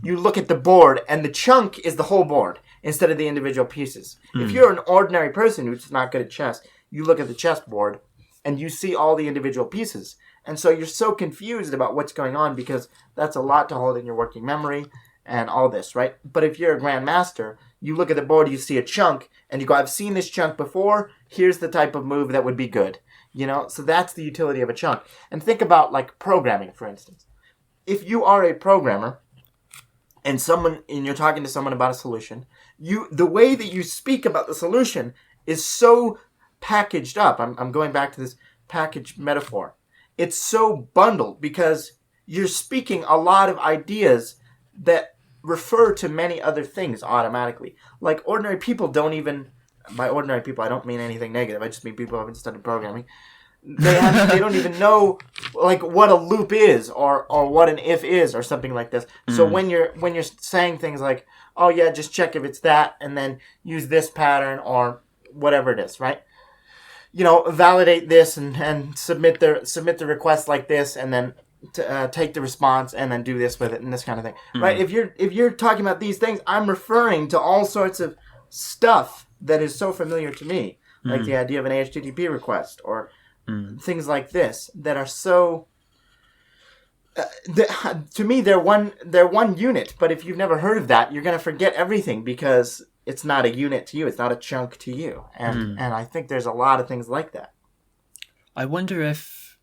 you look at the board and the chunk is the whole board instead of the individual pieces. If you're an ordinary person who's not good at chess, you look at the chessboard and you see all the individual pieces. And so you're so confused about what's going on because that's a lot to hold in your working memory and all this, right? But if you're a grandmaster, you look at the board, you see a chunk, and you go, I've seen this chunk before, here's the type of move that would be good. So that's the utility of a chunk. And think about, programming, for instance. If you are a programmer, and you're talking to someone about a solution, the way that you speak about the solution is so packaged up. I'm going back to this package metaphor. It's so bundled because you're speaking a lot of ideas that refer to many other things automatically. Like ordinary people don't even, by ordinary people I don't mean anything negative, I just mean people who haven't studied programming. They don't even know what a loop is or what an if is or something like this. So when you're saying things like, oh yeah, just check if it's that and then use this pattern or whatever it is, right? Validate this and submit the request like this and then take the response and then do this with it and this kind of thing, right? If you're talking about these things, I'm referring to all sorts of stuff that is so familiar to me, like the idea of an HTTP request or things like this that are so. To me, they're one unit. But if you've never heard of that, you're going to forget everything because it's not a unit to you. It's not a chunk to you. And I think there's a lot of things like that. I wonder if,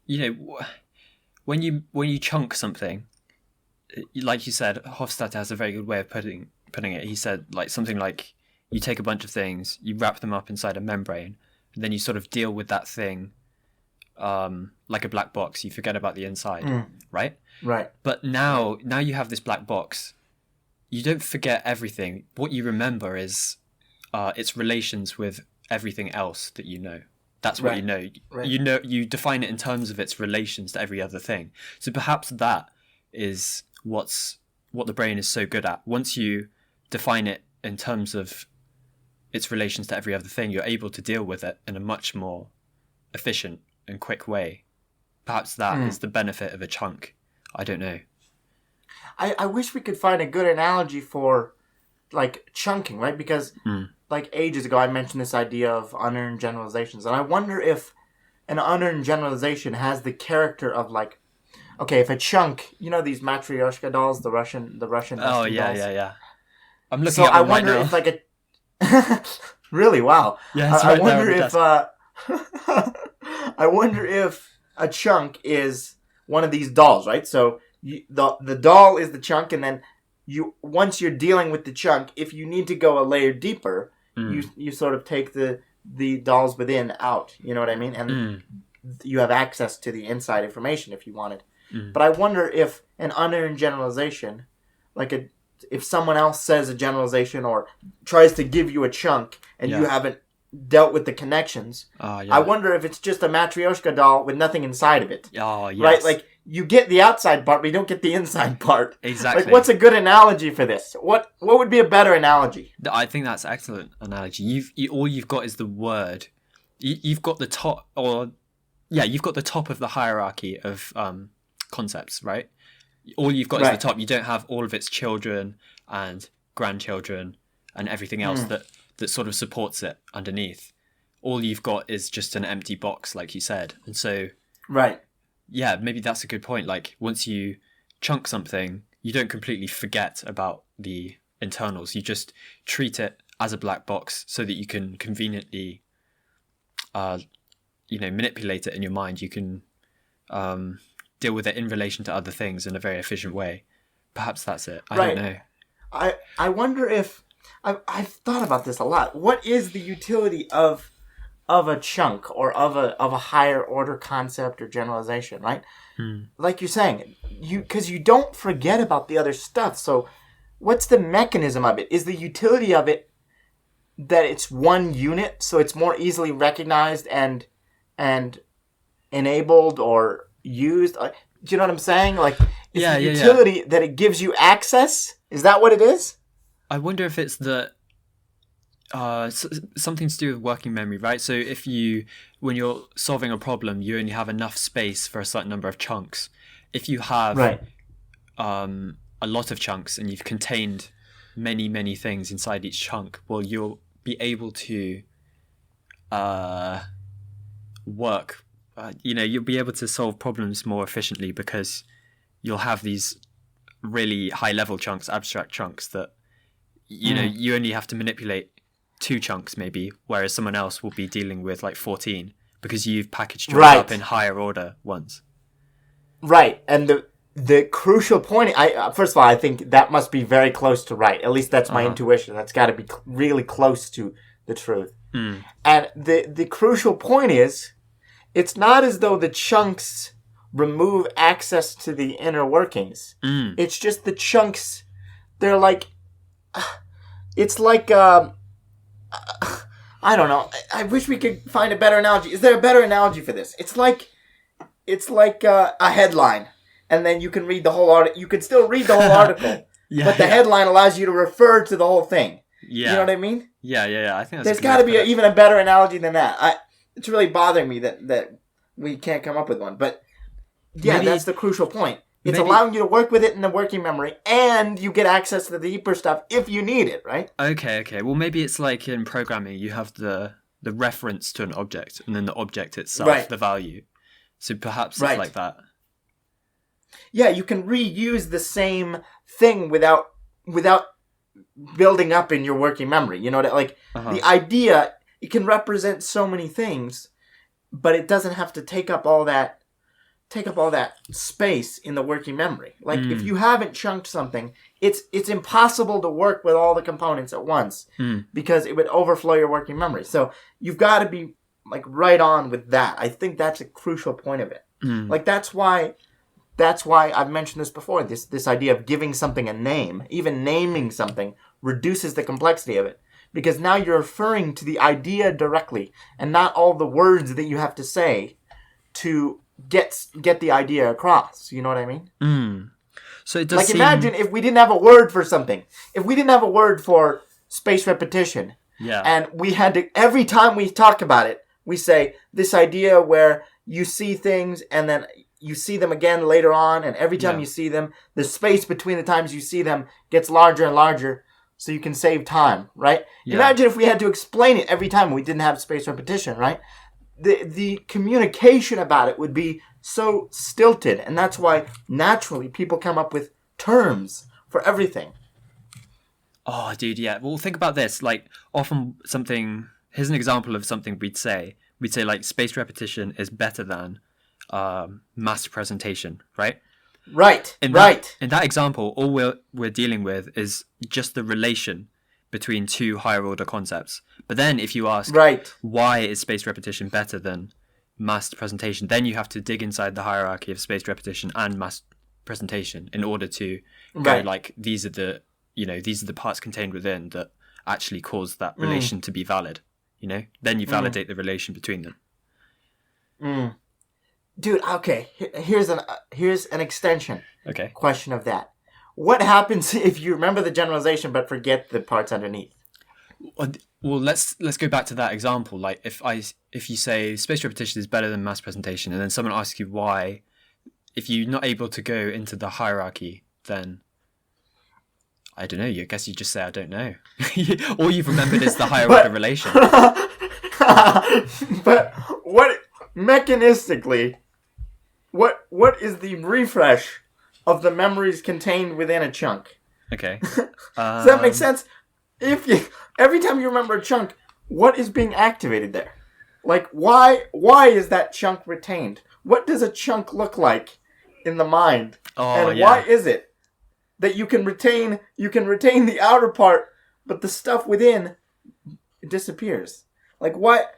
when you chunk something, like you said, Hofstadter has a very good way of putting it. He said like something like you take a bunch of things, you wrap them up inside a membrane, and then you sort of deal with that thing like a black box. You forget about the inside, right? Right. But now you have this black box. You don't forget everything. What you remember is its relations with everything else that you know. That's what you know. Right. You define it in terms of its relations to every other thing. So perhaps that is what the brain is so good at. Once you define it in terms of its relations to every other thing, you're able to deal with it in a much more efficient and quick way. Perhaps that is the benefit of a chunk. I don't know. I wish we could find a good analogy for like chunking, right? Because like ages ago I mentioned this idea of unearned generalizations, and I wonder if an unearned generalization has the character of like, okay, if a chunk, these Matryoshka dolls, the Russian dolls. Oh yeah. I'm looking at them right now. So I wonder if like a really wow. Yeah, it's right wonder there if I wonder if a chunk is one of these dolls, right? So the doll is the chunk, and then once you're dealing with the chunk, if you need to go a layer deeper, you sort of take the dolls within out. You know what I mean? And you have access to the inside information if you wanted. But I wonder if an unearned generalization, like if someone else says a generalization or tries to give you a chunk and you haven't dealt with the connections, I wonder if it's just a Matryoshka doll with nothing inside of it. Oh, yes. Right? Like, you get the outside part, but you don't get the inside part. Exactly. Like, what's a good analogy for this? What would be a better analogy? I think that's an excellent analogy. All you've got is the word. You've got the top, you've got the top of the hierarchy of concepts, right? All you've got is the top. You don't have all of its children and grandchildren and everything else that sort of supports it underneath. All you've got is just an empty box, like you said. And so, yeah, maybe that's a good point. Like, once you chunk something, you don't completely forget about the internals. You just treat it as a black box so that you can conveniently, manipulate it in your mind. You can deal with it in relation to other things in a very efficient way. Perhaps that's it. I don't know. I wonder if I've thought about this a lot. What is the utility of a chunk or of a higher order concept or generalization, right? Like you're saying, because you don't forget about the other stuff. So what's the mechanism of it? Is the utility of it that it's one unit, so it's more easily recognized and enabled or used? Do you know what I'm saying? Like, is the utility that it gives you access? Is that what it is? I wonder if it's something to do with working memory, right? So when you're solving a problem, you only have enough space for a certain number of chunks. If you have a lot of chunks and you've contained many, many things inside each chunk, well, you'll be able to work. You'll be able to solve problems more efficiently because you'll have these really high-level chunks, abstract chunks that you only have to manipulate 2 chunks maybe, whereas someone else will be dealing with like 14 because you've packaged yours up in higher order ones. Right, and the crucial point, first of all, I think that must be very close to right. At least that's my intuition. That's got to be really close to the truth. And the crucial point is, it's not as though the chunks remove access to the inner workings. It's just the chunks, they're like, it's like, I don't know. I wish we could find a better analogy. Is there a better analogy for this? It's like a headline, and then you can read the whole article. You can still read the whole article, but the headline allows you to refer to the whole thing. Yeah. You know what I mean? Yeah. I think there's got to be even a better analogy than that. It's really bothering me that we can't come up with one. But yeah, that's the crucial point. It's allowing you to work with it in the working memory, and you get access to the deeper stuff if you need it, right? Okay. Well, maybe it's like in programming, you have the reference to an object, and then the object itself, the value. So perhaps it's like that. Yeah, you can reuse the same thing without building up in your working memory. You know, like the idea, it can represent so many things, but it doesn't have to take up all that space in the working memory. Like if you haven't chunked something, it's impossible to work with all the components at once because it would overflow your working memory. So you've got to be like right on with that. I think that's a crucial point of it. Like that's why I've mentioned this before. This idea of giving something a name, even naming something, reduces the complexity of it. Because now you're referring to the idea directly and not all the words that you have to say to get the idea across. You know what I mean? So it does like imagine if we didn't have a word for something. If we didn't have a word for space repetition. Yeah. And we had to, every time we talk about it, we say this idea where you see things and then you see them again later on. And every time you see them, the space between the times you see them gets larger and larger. So you can save time, right? Yeah. Imagine if we had to explain it every time we didn't have space repetition, right? The communication about it would be so stilted. And that's why naturally people come up with terms for everything. Oh, dude, yeah. Well, think about this. Like, often here's an example of something we'd say. We'd say, like, space repetition is better than mass presentation, right? Right, in that example, all we're dealing with is just the relation between two higher order concepts. But then if you ask why is space repetition better than mass presentation, then you have to dig inside the hierarchy of space repetition and mass presentation in order to go like these are the parts contained within that actually cause that relation to be valid. You know? Then you validate the relation between them. Dude, okay. Here's an extension. Okay. Question of that. What happens if you remember the generalization but forget the parts underneath? Well, let's go back to that example. Like if you say space repetition is better than mass presentation, and then someone asks you why, if you're not able to go into the hierarchy, then I don't know. I guess you just say I don't know. All you've remembered is the higher order relation. But what mechanistically? What is the refresh of the memories contained within a chunk? Okay. Does that make sense? Every time you remember a chunk, what is being activated there? Like why is that chunk retained? What does a chunk look like in the mind? And why is it that you can retain the outer part, but the stuff within disappears? Like what?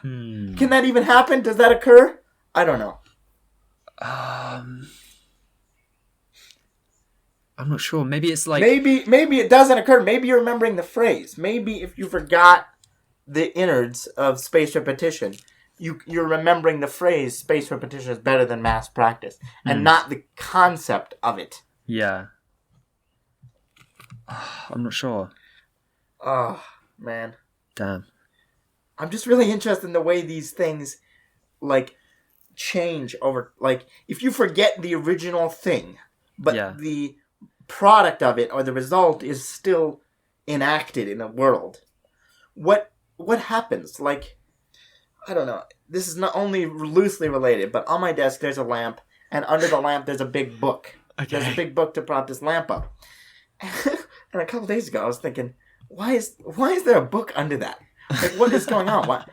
Can that even happen? Does that occur? I don't know. I'm not sure. Maybe it's like maybe it doesn't occur. Maybe you're remembering the phrase. Maybe if you forgot the innards of space repetition, you're remembering the phrase space repetition is better than mass practice, and not the concept of it. Yeah. I'm not sure. Oh man. Damn. I'm just really interested in the way these things like change over, like if you forget the original thing, but the product of it or the result is still enacted in the world, what happens? Like, I don't know. This is not only loosely related, but on my desk there's a lamp, and under the lamp there's a big book. Okay. There's a big book to prop this lamp up. And a couple days ago I was thinking, why is there a book under that? Like, what is going on? Why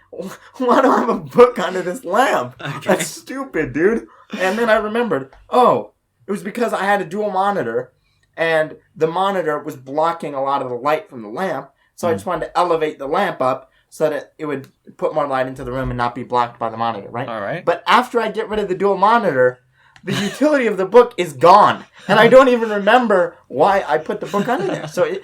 do I have a book under this lamp? Okay. That's stupid, dude. And then I remembered, it was because I had a dual monitor, and the monitor was blocking a lot of the light from the lamp, so I just wanted to elevate the lamp up so that it would put more light into the room and not be blocked by the monitor, right? All right. But after I get rid of the dual monitor, the utility of the book is gone, and I don't even remember why I put the book under there. So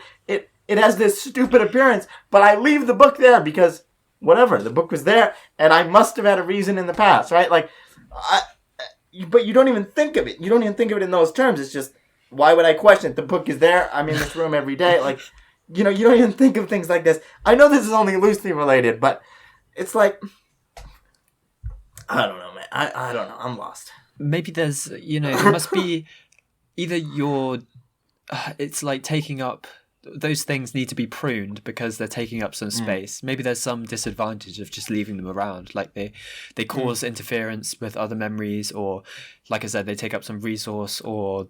it has this stupid appearance, but I leave the book there because, whatever, the book was there, and I must have had a reason in the past, right? Like, but you don't even think of it. You don't even think of it in those terms. It's just, why would I question it? The book is there. I'm in this room every day. Like, you don't even think of things like this. I know this is only loosely related, but it's like, I don't know, man. I don't know. I'm lost. Maybe there's, there must be either it's like taking up, those things need to be pruned because they're taking up some space. Maybe there's some disadvantage of just leaving them around. Like they cause interference with other memories, or like I said, they take up some resource, or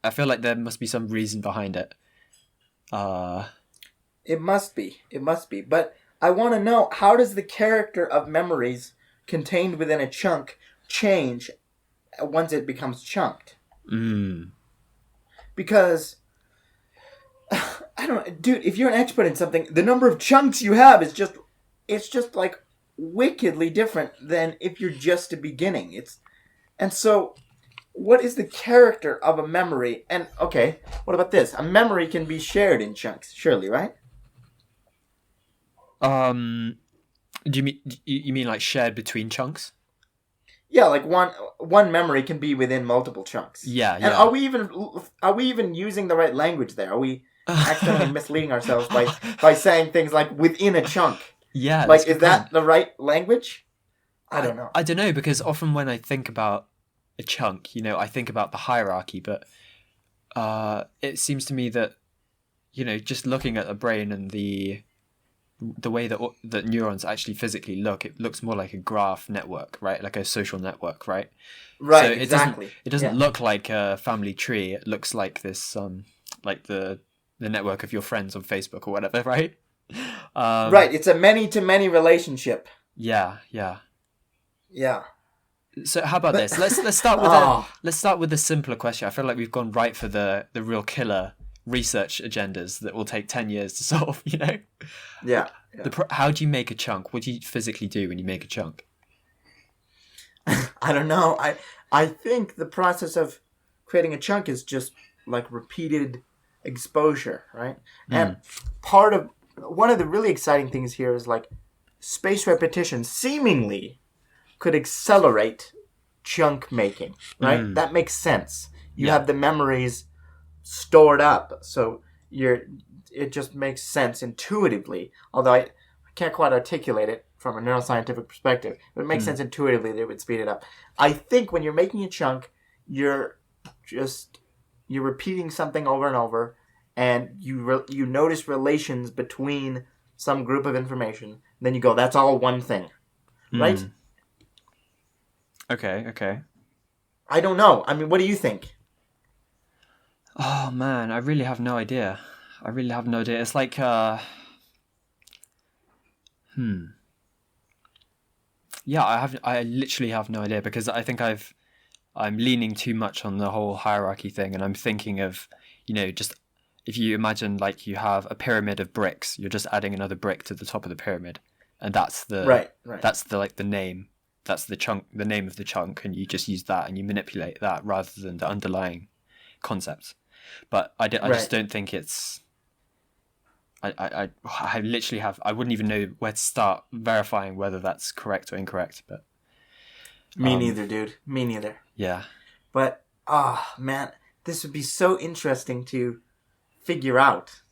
I feel like there must be some reason behind it. It must be. It must be. But I want to know, how does the character of memories contained within a chunk change once it becomes chunked? Because, I don't, dude, if you're an expert in something, the number of chunks you have is just, it's just like wickedly different than if you're just a beginning. And so, what is the character of a memory? And, okay, what about this? A memory can be shared in chunks, surely, right? Do you mean like shared between chunks? Yeah, like one memory can be within multiple chunks. Yeah, and yeah. Are we even using the right language there? Are we accidentally misleading ourselves by saying things like within a chunk? Yeah, like, is that the right language? I don't know. I don't know, because often when I think about a chunk, I think about the hierarchy, but it seems to me that just looking at the brain and the way that neurons actually physically look, it looks more like a graph network, right? Like a social network, right? Right, so exactly. It doesn't look like a family tree. It looks like this, like the network of your friends on Facebook or whatever, right? Right, it's a many-to-many relationship. Yeah. Yeah. So how about this? Let's start with a simpler question. I feel like we've gone right for the real killer research agendas that will take 10 years to solve, Yeah. How do you make a chunk? What do you physically do when you make a chunk? I don't know. I think the process of creating a chunk is just like repeated exposure, right? And one of the really exciting things here is like space repetition seemingly could accelerate chunk making, right? That makes sense. You have the memories stored up, so it just makes sense intuitively. Although I can't quite articulate it from a neuroscientific perspective, but it makes sense intuitively that it would speed it up. I think when you're making a chunk, you're repeating something over and over, and you notice relations between some group of information. And then you go, that's all one thing, right? Okay. I don't know. I mean, what do you think? Oh man, I really have no idea. It's like yeah, I literally have no idea, because I think I'm leaning too much on the whole hierarchy thing, and I'm thinking of, just if you imagine like you have a pyramid of bricks, you're just adding another brick to the top of the pyramid, and that's the right. That's the name. That's the chunk, the name of the chunk, and you just use that and you manipulate that rather than the underlying concepts. But I just don't think it's. I literally I wouldn't even know where to start verifying whether that's correct or incorrect. But me neither, dude. Me neither. Yeah. But man, this would be so interesting to figure out.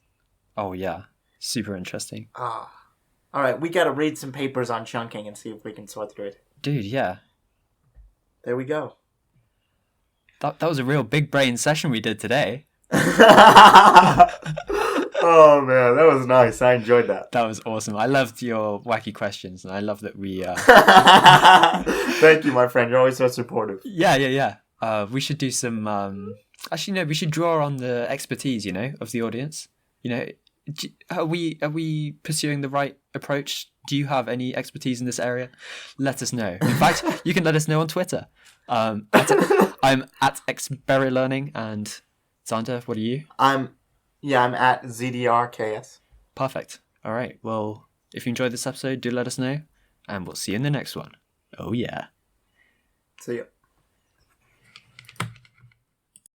Oh yeah, super interesting. All right, we got to read some papers on chunking and see if we can sort through it. Dude, yeah. There we go. That was a real big brain session we did today. Oh man, that was nice. I enjoyed that. That was awesome. I loved your wacky questions, and I love that we. Thank you, my friend. You're always so supportive. Yeah. We should do some. Actually, no. We should draw on the expertise, of the audience. Are we pursuing the right approach? Do you have any expertise in this area? Let us know. In fact, you can let us know on Twitter. I'm at xberrylearning, and Xander, what are you? I'm at ZDRKS. Perfect. All right. Well, if you enjoyed this episode, do let us know, and we'll see you in the next one. Oh yeah. See ya.